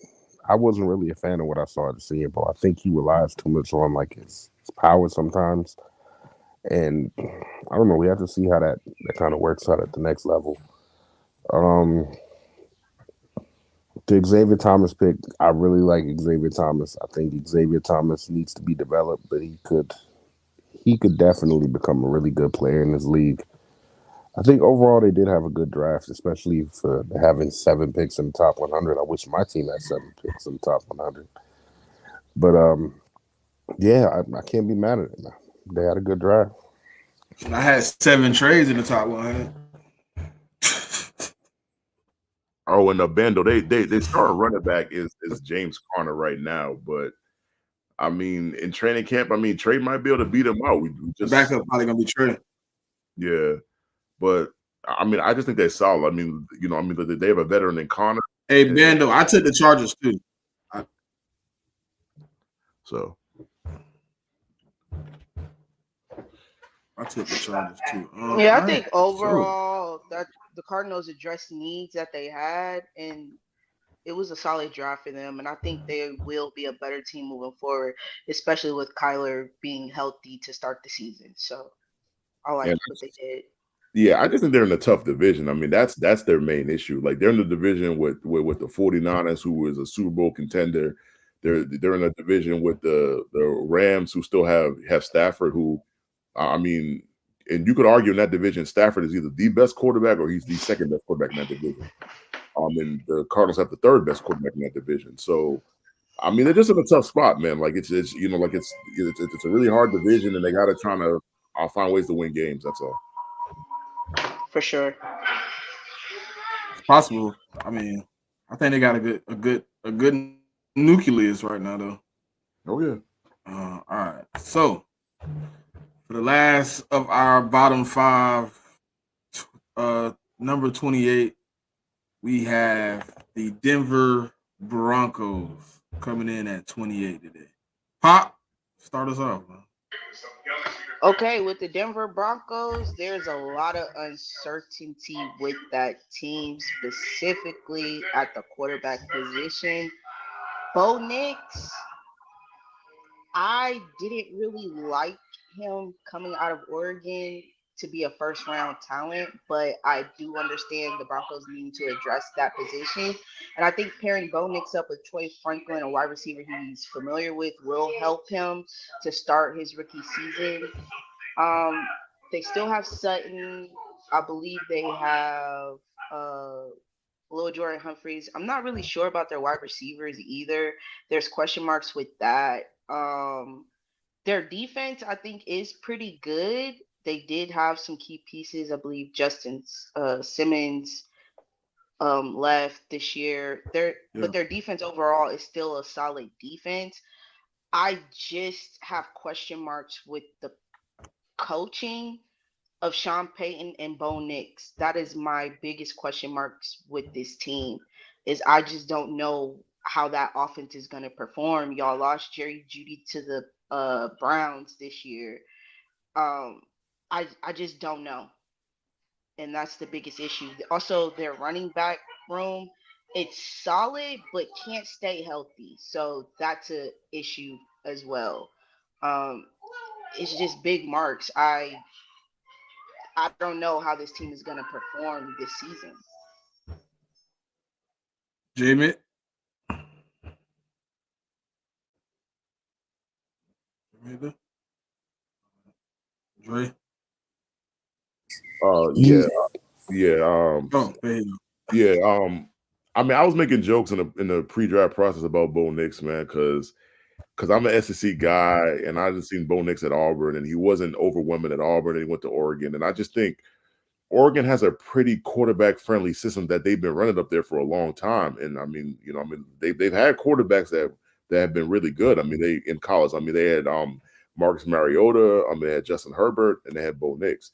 I wasn't really a fan of what I saw at the Senior Bowl. I think he relies too much on like his power sometimes. And I don't know. We have to see how that kind of works out at the next level. The Xavier Thomas pick, I really like Xavier Thomas. I think Xavier Thomas needs to be developed, but he could definitely become a really good player in this league. I think overall they did have a good draft, especially for having 7 picks in the top 100. I wish my team had 7 picks in the top 100. But yeah, I can't be mad at it. Man. They had a good draft. I had 7 trades in the top 100. Oh, and the Bando, they starting running back is James Conner right now, but I mean, in training camp, I mean, Trey might be able to beat him out. We The just, backup probably gonna be Trey. yeah, but I mean, I just think they're solid. I mean, I mean, they have a veteran in Connor. Hey, Bando, I took the Chargers too. So I took the Chargers too. Yeah, I think overall that the Cardinals addressed needs that they had, and it was a solid draft for them. And I think they will be a better team moving forward, especially with Kyler being healthy to start the season. So I like what they did. yeah, I just think they're in a tough division. I mean, that's their main issue. Like they're in the division with the 49ers, who is a Super Bowl contender. They're in a division with the Rams, who still have Stafford, who I mean, and you could argue in that division, Stafford is either the best quarterback or he's the second best quarterback in that division. And the Cardinals have the third best quarterback in that division. So, I mean, they're just in a tough spot, man. Like it's like it's a really hard division, and they got to try to find ways to win games. That's all. For sure. It's possible. I mean, I think they got a good nucleus right now, though. Oh yeah. All right. So for the last of our bottom 5, number 28, we have the Denver Broncos coming in at 28 today. Pop, start us off, man. Okay, with the Denver Broncos, there's a lot of uncertainty with that team, specifically at the quarterback position. Bo Nix, I didn't really like him coming out of Oregon to be a first round talent, but I do understand the Broncos needing to address that position. And I think pairing Bo Nix up with Troy Franklin, a wide receiver he's familiar with, will help him to start his rookie season. They still have Sutton. I believe they have Lil Jordan Humphreys. I'm not really sure about their wide receivers either. There's question marks with that. Their defense, I think, is pretty good. They did have some key pieces. I believe Justin Simmons left this year. But their defense overall is still a solid defense. I just have question marks with the coaching of Sean Payton and Bo Nix. That is my biggest question marks with this team. Is I just don't know how that offense is going to perform. Y'all lost Jerry Jeudy to the Browns this year. I just don't know, and that's the biggest issue. Also, their running back room, it's solid but can't stay healthy, so that's a issue as well. Um, it's just big marks. I don't know how this team is going to perform this season. Jamie. Dre. Yeah. Yeah. I mean, I was making jokes in the pre-draft process about Bo Nix, man, because I'm an SEC guy, and I just seen Bo Nix at Auburn, and he wasn't overwhelming at Auburn, and he went to Oregon, and I just think Oregon has a pretty quarterback-friendly system that they've been running up there for a long time, and I mean, they've had quarterbacks that have been really good. I mean, they in college, I mean, they had Marcus Mariota, I mean, they had Justin Herbert, and they had Bo Nix.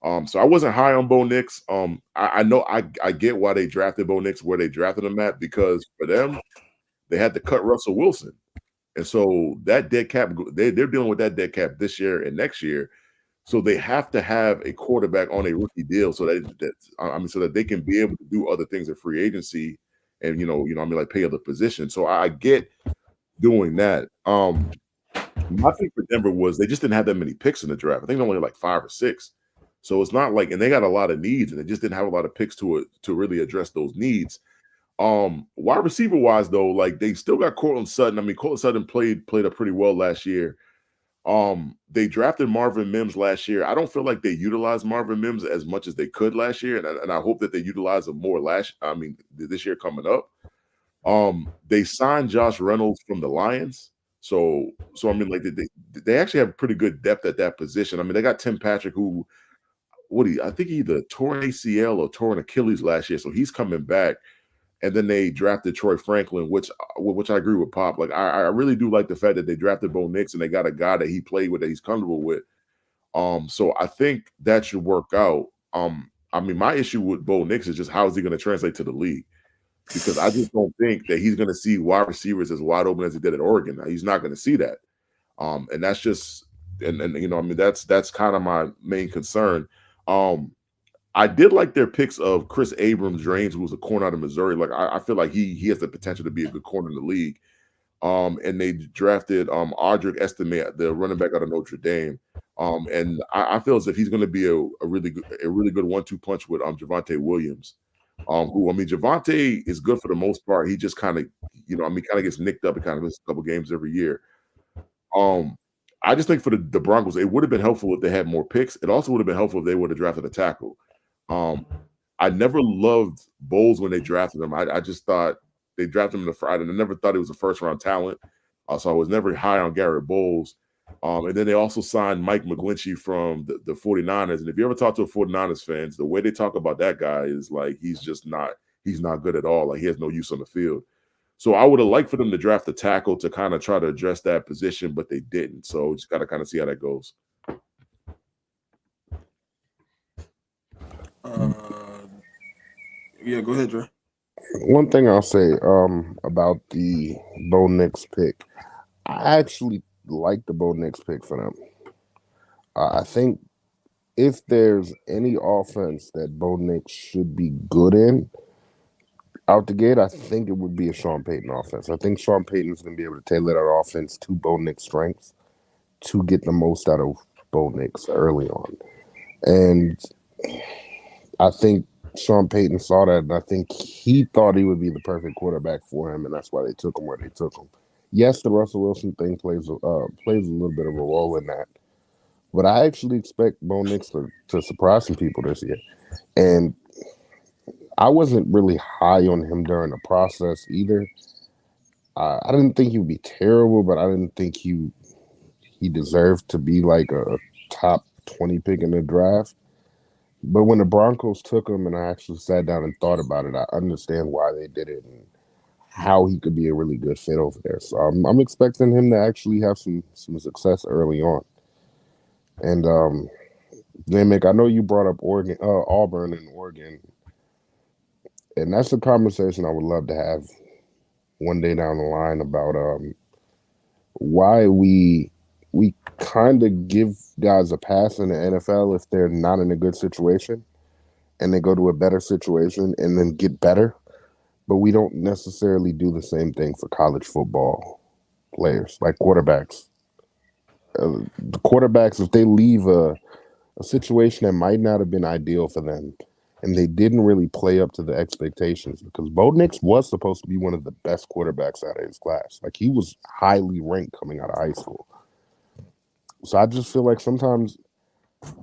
So I wasn't high on Bo Nix. I know I get why they drafted Bo Nix where they drafted him at, because for them, they had to cut Russell Wilson. And so that dead cap, they're dealing with that dead cap this year and next year. So they have to have a quarterback on a rookie deal so that they can be able to do other things at free agency and like pay other positions. So I get doing that. My thing for Denver was they just didn't have that many picks in the draft. I think only like 5 or 6. So it's not like, and they got a lot of needs, and they just didn't have a lot of picks to really address those needs. Wide receiver wise though, like they still got Cortland Sutton. I mean, Cortland Sutton played up pretty well last year. They drafted Marvin Mims last year. I don't feel like they utilized Marvin Mims as much as they could last year, and I hope that they utilize him more this year coming up. They signed Josh Reynolds from the Lions. So I mean, like they actually have pretty good depth at that position. I mean, they got Tim Patrick, who I think he either tore an ACL or tore an Achilles last year, so he's coming back. And then they drafted Troy Franklin, which I agree with Pop. Like I really do like the fact that they drafted Bo Nix and they got a guy that he played with that he's comfortable with. So I think that should work out. I mean, my issue with Bo Nix is just how is he going to translate to the league? Because I just don't think that he's going to see wide receivers as wide open as he did at Oregon. He's not going to see that. And that's just and you know, I mean, that's kind of my main concern. I did like their picks of Chris Abrams-Drains, who was a corner out of Missouri. Like I feel like he has the potential to be a good corner in the league. And they drafted Audric Estime, the running back out of Notre Dame. And I feel as if he's going to be a really good 1-2 punch with Javonte Williams. Who, I mean, Javonte is good for the most part. He just kind of, you know, I mean, kind of gets nicked up and kind of misses a couple games every year. I just think for the Broncos, it would have been helpful if they had more picks. It also would have been helpful if they would have drafted a tackle. I never loved Bowles when they drafted him. I just thought they drafted him in the Friday. I never thought he was a first-round talent. So I was never high on Garrett Bowles. And then they also signed Mike McGlinchey from the 49ers. And if you ever talk to a 49ers fans, the way they talk about that guy is like he's not good at all. Like he has no use on the field. So I would have liked for them to draft a tackle to kind of try to address that position, but they didn't. So just got to kind of see how that goes. Yeah, go ahead, Dre. One thing I'll say about the Bo Nix pick, I actually like the Bo Nix pick for them. I think if there's any offense that Bo Nix should be good in out the gate, I think it would be a Sean Payton offense. I think Sean Payton's going to be able to tailor that offense to Bo Nix' strengths to get the most out of Bo Nix early on. And I think Sean Payton saw that, and I think he thought he would be the perfect quarterback for him, and that's why they took him where they took him. Yes, the Russell Wilson thing plays a little bit of a role in that, but I actually expect Bo Nix to surprise some people this year. And I wasn't really high on him during the process either. I didn't think he would be terrible, but I didn't think he deserved to be like a top 20 pick in the draft. But when the Broncos took him and I actually sat down and thought about it, I understand why they did it and how he could be a really good fit over there. So I'm expecting him to actually have some success early on. And Mick, I know you brought up Auburn and Oregon, and that's a conversation I would love to have one day down the line about why we kind of give guys a pass in the NFL if they're not in a good situation and they go to a better situation and then get better. But we don't necessarily do the same thing for college football players, like quarterbacks. The quarterbacks, if they leave a situation that might not have been ideal for them and they didn't really play up to the expectations, because Bo Nix was supposed to be one of the best quarterbacks out of his class. Like, he was highly ranked coming out of high school. So I just feel like sometimes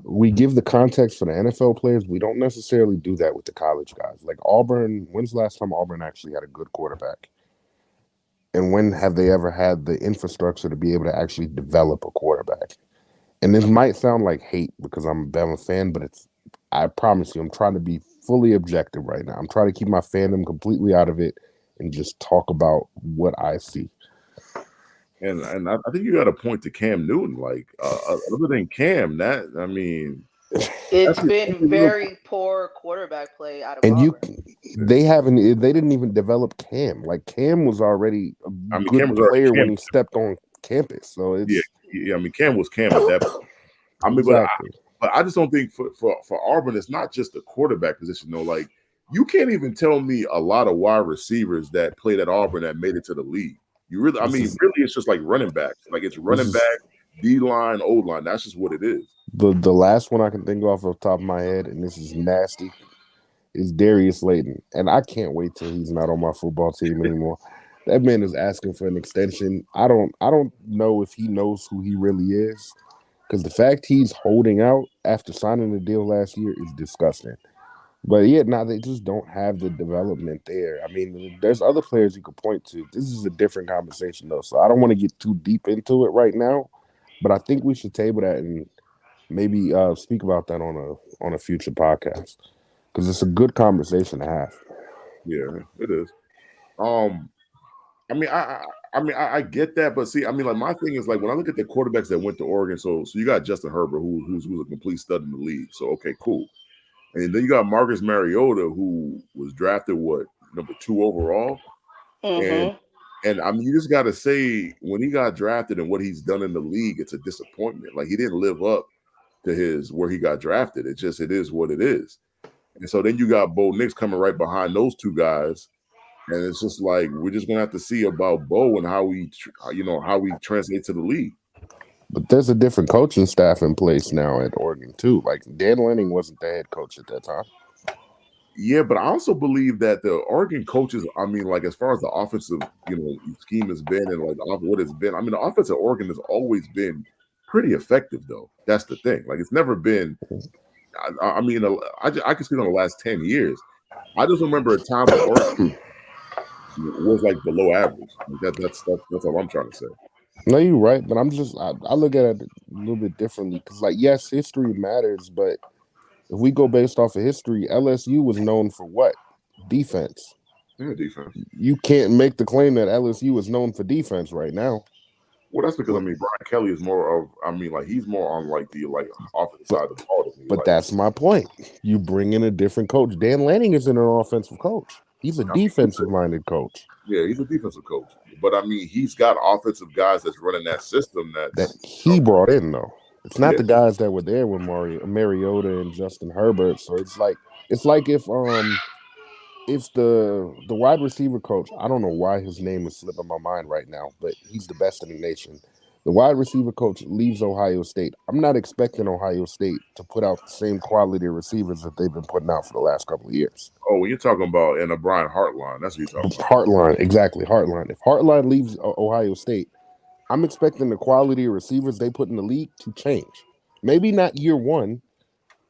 we give the context for the NFL players. We don't necessarily do that with the college guys. Like Auburn, when's the last time Auburn actually had a good quarterback? And when have they ever had the infrastructure to be able to actually develop a quarterback? And this might sound like hate because I'm a Bama fan, but I promise you, I'm trying to be fully objective right now. I'm trying to keep my fandom completely out of it and just talk about what I see. And I think you got a point to Cam Newton. Like other than Cam, it's been very poor quarterback play out of Auburn. They didn't even develop Cam. Like Cam was already a good player when he stepped on campus. So it's yeah. I mean, Cam was Cam at that point. I mean, exactly. But I just don't think for Auburn, it's not just the quarterback position though. Like you can't even tell me a lot of wide receivers that played at Auburn that made it to the league. Really, it's just like running backs. Like it's running back, D-line, O-line. That's just what it is. The last one I can think off the top of my head, and this is nasty, is Darius Slayton. And I can't wait till he's not on my football team anymore. That man is asking for an extension. I don't know if he knows who he really is, because the fact he's holding out after signing the deal last year is disgusting. But yeah, now they just don't have the development there. I mean, there's other players you could point to. This is a different conversation though, so I don't want to get too deep into it right now. But I think we should table that and maybe speak about that on a future podcast because it's a good conversation to have. Yeah, it is. Um, I mean, I get that, but see, I mean, like my thing is like when I look at the quarterbacks that went to Oregon, so you got Justin Herbert, who's a complete stud in the league. So okay, cool. And then you got Marcus Mariota, who was drafted number 2 overall, and Mm-hmm. and I mean, you just got to say when he got drafted and what he's done in the league, it's a disappointment. Like he didn't live up to his where he got drafted. It is what it is. And so then you got Bo Nix coming right behind those two guys. And it's just like we're just gonna have to see about Bo and how we translate to the league. But there's a different coaching staff in place now at Oregon too. Like Dan Lanning wasn't the head coach at that time. Yeah, but I also believe that the Oregon coaches, I mean, like as far as the offensive, scheme has been and like what it's been. I mean, the offense at Oregon has always been pretty effective, though. That's the thing. Like it's never been. I mean, I can speak on the last 10 years. I just remember a time when Oregon was like below average. Like that's all I'm trying to say. No, you're right, but I look at it a little bit differently because, like, yes, history matters, but if we go based off of history, LSU was known for what? Defense. Yeah, defense. You can't make the claim that LSU is known for defense right now. Well, that's because I mean Brian Kelly is more of like he's more on like the offensive side of the ball to me. But Like, that's my point. You bring in a different coach. Dan Lanning isn't an offensive coach. He's a I mean, defensive minded coach. yeah, he's a defensive coach, but I mean he's got offensive guys that's running that system. That That's he brought in though. It's not yeah. the guys that were there with Mariota and Justin Herbert. So it's like if the wide receiver coach, I don't know why his name is slipping my mind right now, but he's the best in the nation. The wide receiver coach leaves Ohio State. I'm not expecting Ohio State to put out the same quality of receivers that they've been putting out for the last couple of years. Oh, when you're talking about in a Brian Hartline, that's what you're talking about. Hartline, exactly. Hartline. If Hartline leaves Ohio State, I'm expecting the quality of receivers they put in the league to change. Maybe not year one,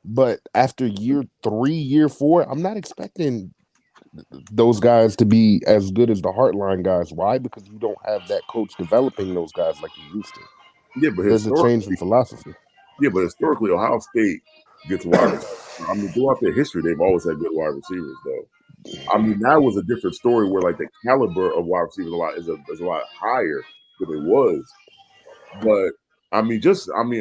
but after year 3, year 4, I'm not expecting those guys to be as good as the Heartline guys. Why? Because you don't have that coach developing those guys like you used to. Yeah, but There's a change in philosophy. Yeah, but historically, Ohio State gets wide receivers. I mean, throughout their history, they've always had good wide receivers, though. I mean, that was a different story where like the caliber of wide receivers is a lot higher than it was. But I mean,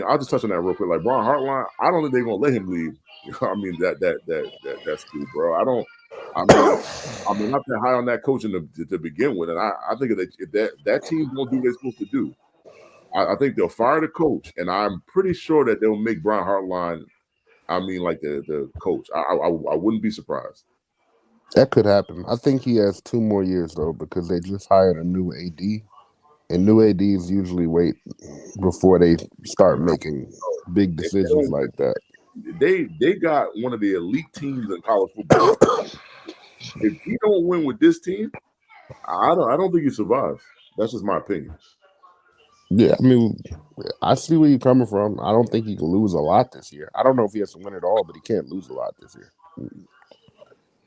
I'll just touch on that real quick. Like Brian Hartline, I don't think they're gonna let him leave. I mean, that school, bro. I'm not that high on that coach to begin with, and I think if that team's gonna do what they're supposed to do, I think they'll fire the coach, and I'm pretty sure that they'll make Brian Hartline. I mean, like the coach. I wouldn't be surprised. That could happen. I think he has 2 more years though, because they just hired a new AD, and new ADs usually wait before they start making big decisions like that. They got one of the elite teams in college football. If he don't win with this team, I don't think he survives. That's just my opinion. Yeah, I mean, I see where you're coming from. I don't think he can lose a lot this year. I don't know if he has to win it all, but he can't lose a lot this year.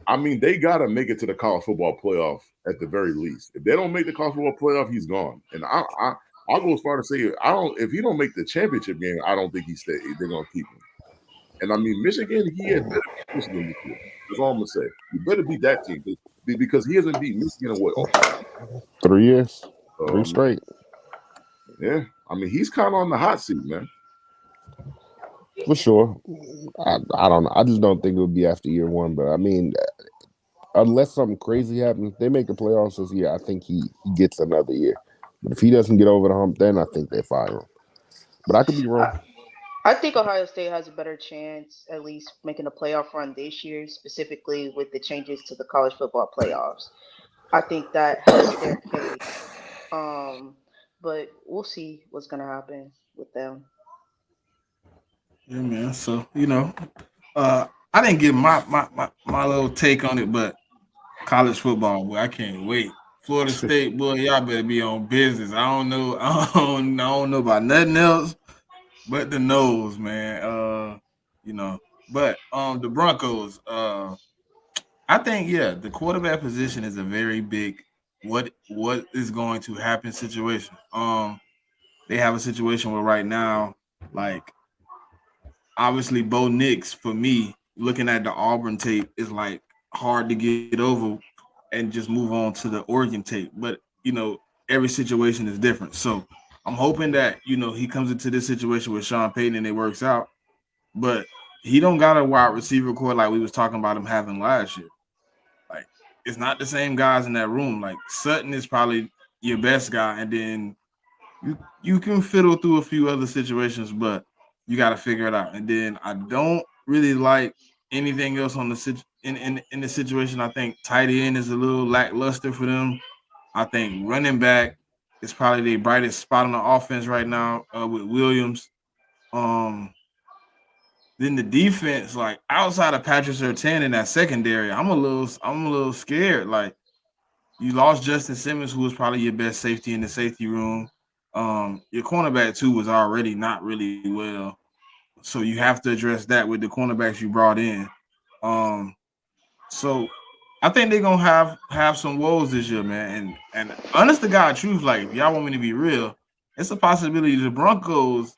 I mean, they got to make it to the college football playoff at the very least. If they don't make the college football playoff, he's gone. And I'll go as far to say if he don't make the championship game, I don't think he stays. They're gonna keep him. And I mean, Michigan, he had better beat Michigan this year. That's all I'm gonna say. You better beat that team because he hasn't beat Michigan in what? 3 years, 3 straight. Yeah, I mean, he's kind of on the hot seat, man. For sure. I don't know. I just don't think it would be after year 1. But I mean, unless something crazy happens, they make the playoffs this year. I think he gets another year. But if he doesn't get over the hump, then I think they fire him. But I could be wrong. I think Ohio State has a better chance at least making a playoff run this year, specifically with the changes to the college football playoffs. I think that helps their case. But we'll see what's gonna happen with them. Yeah, man. So I didn't give my little take on it, but college football, boy, I can't wait. Florida State, boy, y'all better be on business. I don't know, I don't know about nothing else but the nose, man. But the Broncos, I think the quarterback position is a very big what is going to happen situation. They have a situation where right now, like obviously Bo Nix for me, looking at the Auburn tape is like hard to get over and just move on to the Oregon tape. But every situation is different. So I'm hoping that he comes into this situation with Sean Payton and it works out. But he don't got a wide receiver core like we was talking about him having last year. Like it's not the same guys in that room. Like Sutton is probably your best guy, and then you can fiddle through a few other situations, but you got to figure it out. And then I don't really like anything else on in the situation. I think tight end is a little lackluster for them. I think running back is probably the brightest spot on the offense right now with Williams. Um, then the defense, like outside of Patrick Surtain in that secondary, I'm a little scared. Like you lost Justin Simmons, who was probably your best safety in the safety room. Your cornerback too was already not really well, so you have to address that with the cornerbacks you brought in. Um, so I think they're gonna have some woes this year, man. And honest to God, truth, like if y'all want me to be real, it's a possibility the Broncos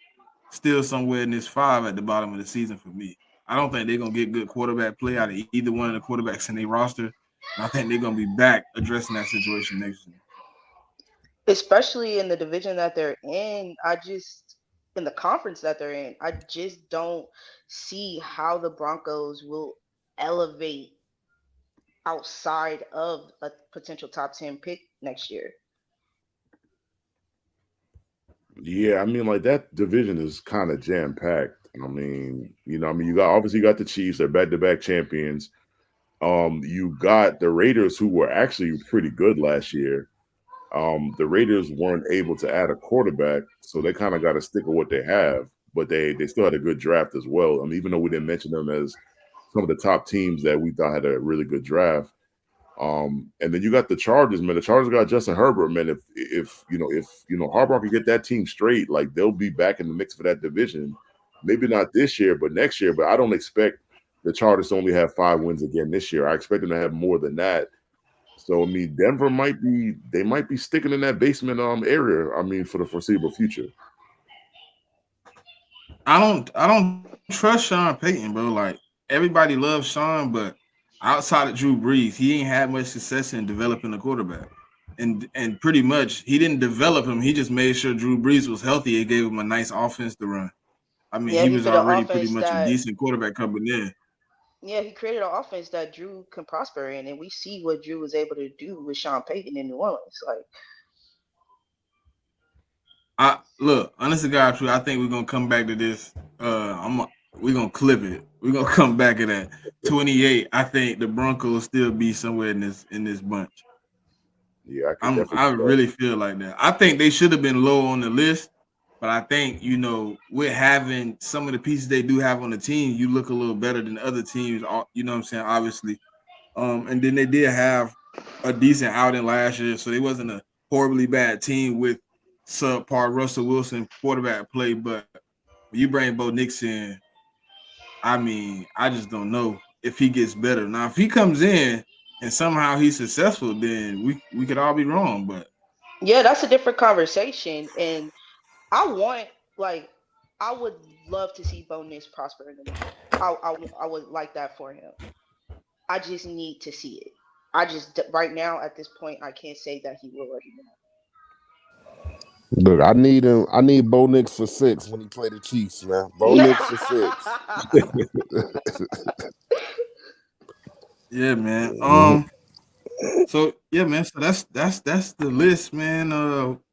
still somewhere in this five at the bottom of the season for me. I don't think they're gonna get good quarterback play out of either one of the quarterbacks in their roster. And I think they're gonna be back addressing that situation next year. Especially in the division that they're in. In the conference that they're in, I just don't see how the Broncos will elevate outside of a potential top 10 pick next year. Yeah, I mean, like that division is kind of jam packed. I mean, you got obviously you got the Chiefs, they're back to back champions. You got the Raiders, who were actually pretty good last year. The Raiders weren't able to add a quarterback, so they kind of got to stick with what they have. But they still had a good draft as well. I mean, even though we didn't mention them as some of the top teams that we thought had a really good draft. And then you got the Chargers, man. The Chargers got Justin Herbert, man. If Harbaugh can get that team straight, like they'll be back in the mix for that division. Maybe not this year, but next year. But I don't expect the Chargers to only have 5 wins again this year. I expect them to have more than that. So I mean, Denver might be sticking in that basement area. I mean, for the foreseeable future. I don't trust Sean Payton, bro. Like everybody loves Sean, but outside of Drew Brees, he ain't had much success in developing a quarterback. And pretty much he didn't develop him. He just made sure Drew Brees was healthy. It gave him a nice offense to run. I mean, Yeah, he he was created an already pretty offense much a that decent quarterback coming in. yeah, he created an offense that Drew can prosper in, and we see what Drew was able to do with Sean Payton in New Orleans. Like, I look, honest to God, true. I think we're gonna come back to this. We're gonna clip it. We're gonna come back to that. 28. I think the Broncos still be somewhere in this bunch. Yeah, I could I definitely see that. really feel like that. I think they should have been low on the list, but I think with having some of the pieces they do have on the team, you look a little better than other teams. You know what I'm saying? Obviously, and then they did have a decent outing last year, so they wasn't a horribly bad team with subpar Russell Wilson quarterback play. But when you bring Bo Nix in, I mean, I just don't know if he gets better. Now, if he comes in and somehow he's successful, then we could all be wrong. But yeah, that's a different conversation. And I want, like, I would love to see Bo Nix prosper in the league. I would like that for him. I just need to see it. Right now at this point, I can't say that he will or he Look, I need him. I need Bo Nix for 6 when he play the Chiefs, man. Bo won't. Nix for 6. yeah, man. Mhm. So yeah, man. So that's the list, man.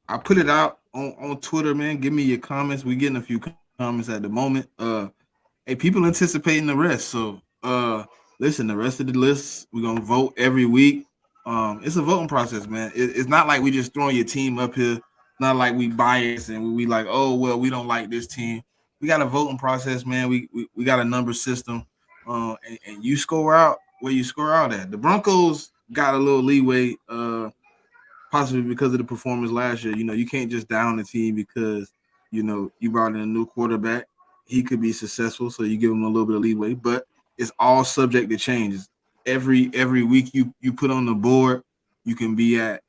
I put it out on Twitter, man. Give me your comments. We getting a few comments at the moment. Hey, people anticipating the rest. So listen, the rest of the list, we're gonna vote every week. It's a voting process, man. It's not like we just throwing your team up here. Not like we bias and we like, oh well, we don't like this team. We got a voting process, man. We got a number system. And you score out where you score out at. The Broncos got a little leeway, possibly because of the performance last year. You can't just down the team because you brought in a new quarterback. he could be successful. So you give him a little bit of leeway, but it's all subject to changes. Every week you put on the board, you can be at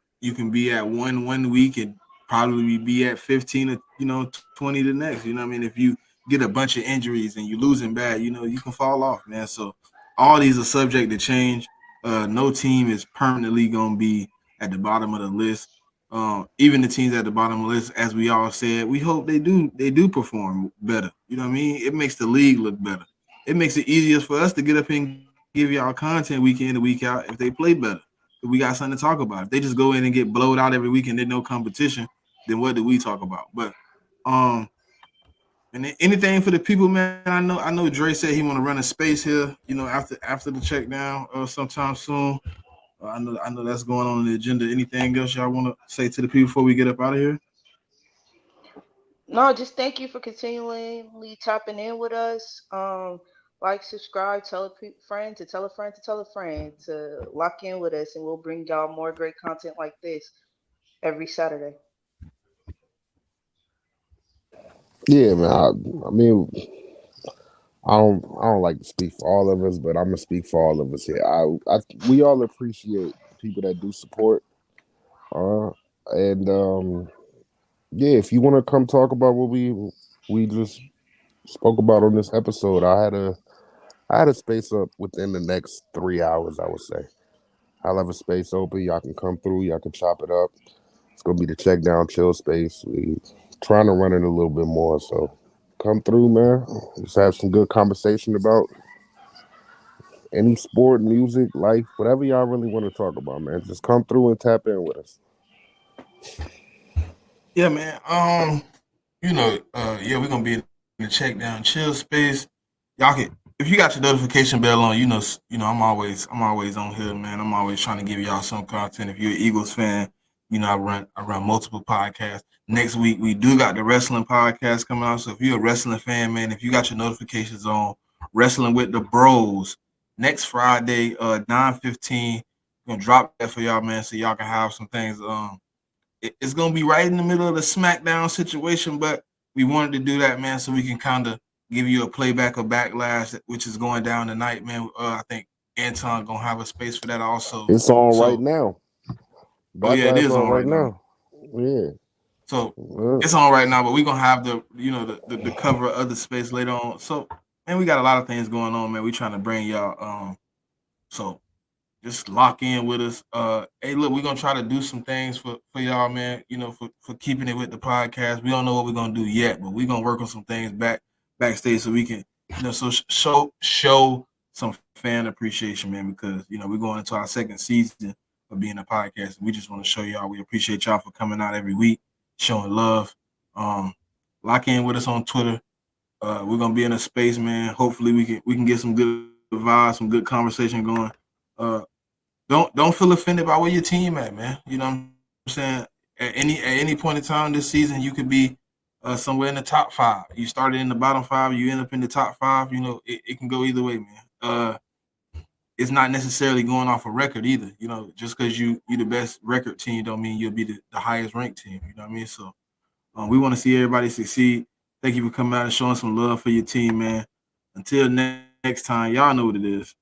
one week and probably be at 15 or 20 the next. You know what I mean? If you get a bunch of injuries and you losing bad, you can fall off, man. So all these are subject to change. No team is permanently gonna be at the bottom of the list. Even the teams at the bottom of the list, as we all said, we hope they do perform better. You know what I mean? It makes the league look better. It makes it easier for us to get up here and give y'all content week in and week out if they play better. If we got something to talk about. If they just go in and get blowed out every week and there's no competition, then what do we talk about? But um, and anything for the people, man. I know Dre said he want to run a space here, after the check down sometime soon. I know that's going on the agenda. Anything else y'all want to say to the people before we get up out of here? No, just thank you for continually tapping in with us. Like, subscribe, tell a friend to tell a friend to tell a friend to lock in with us, and we'll bring y'all more great content like this every Saturday. Yeah, man. I mean, I don't like to speak for all of us, but I'm gonna speak for all of us here. We all appreciate the people that do support. Uh, and yeah, if you want to come talk about what we just spoke about on this episode, I had a space up within the next 3 hours. I would say I'll have a space open. Y'all can come through. Y'all can chop it up. It's gonna be the check down chill space. We trying to run it a little bit more, so come through, man. Let's have some good conversation about any sport, music, life, whatever y'all really want to talk about, man. Just come through and tap in with us. Yeah, man. Yeah, we're gonna be in the check down chill space. Y'all can, if you got your notification bell on, I'm always on here, man. I'm always trying to give y'all some content. If you're an Eagles fan, I run multiple podcasts. Next week we do got the wrestling podcast coming out. So if you're a wrestling fan, man, if you got your notifications on, Wrestling with the Bros next Friday, 9:15. Gonna drop that for y'all, man, so y'all can have some things. It's gonna be right in the middle of the SmackDown situation, but we wanted to do that, man, so we can kind of give you a playback of Backlash, which is going down tonight, man. I think Anton gonna have a space for that also. It's on right So, now. oh yeah, it Backlash is on on right right now. now. Yeah. So Uh, it's on right now, but we're gonna have the cover of the space later on. So, man, we got a lot of things going on, man. We trying to bring y'all. So just lock in with us. Hey, look, we're gonna try to do some things for y'all, man. For keeping it with the podcast. We don't know what we're gonna do yet, but we're gonna work on some things backstage so we can, show some fan appreciation, man. Because we're going into our second season of being a podcast. We just want to show y'all we appreciate y'all for coming out every week, showing love. Um, Lock in with us on Twitter. We're gonna be in a space, man. Hopefully we can get some good vibes, some good conversation going. Uh, don't feel offended by where your team at, man. You know what I'm saying? At any point in time this season, you could be somewhere in the top five. You started in the bottom five, you end up in the top five. It can go either way, man. It's not necessarily going off a record either. Just because you the best record team don't mean you'll be the highest ranked team. You know what I mean? So we want to see everybody succeed. Thank you for coming out and showing some love for your team, man. Until next time, y'all know what it is.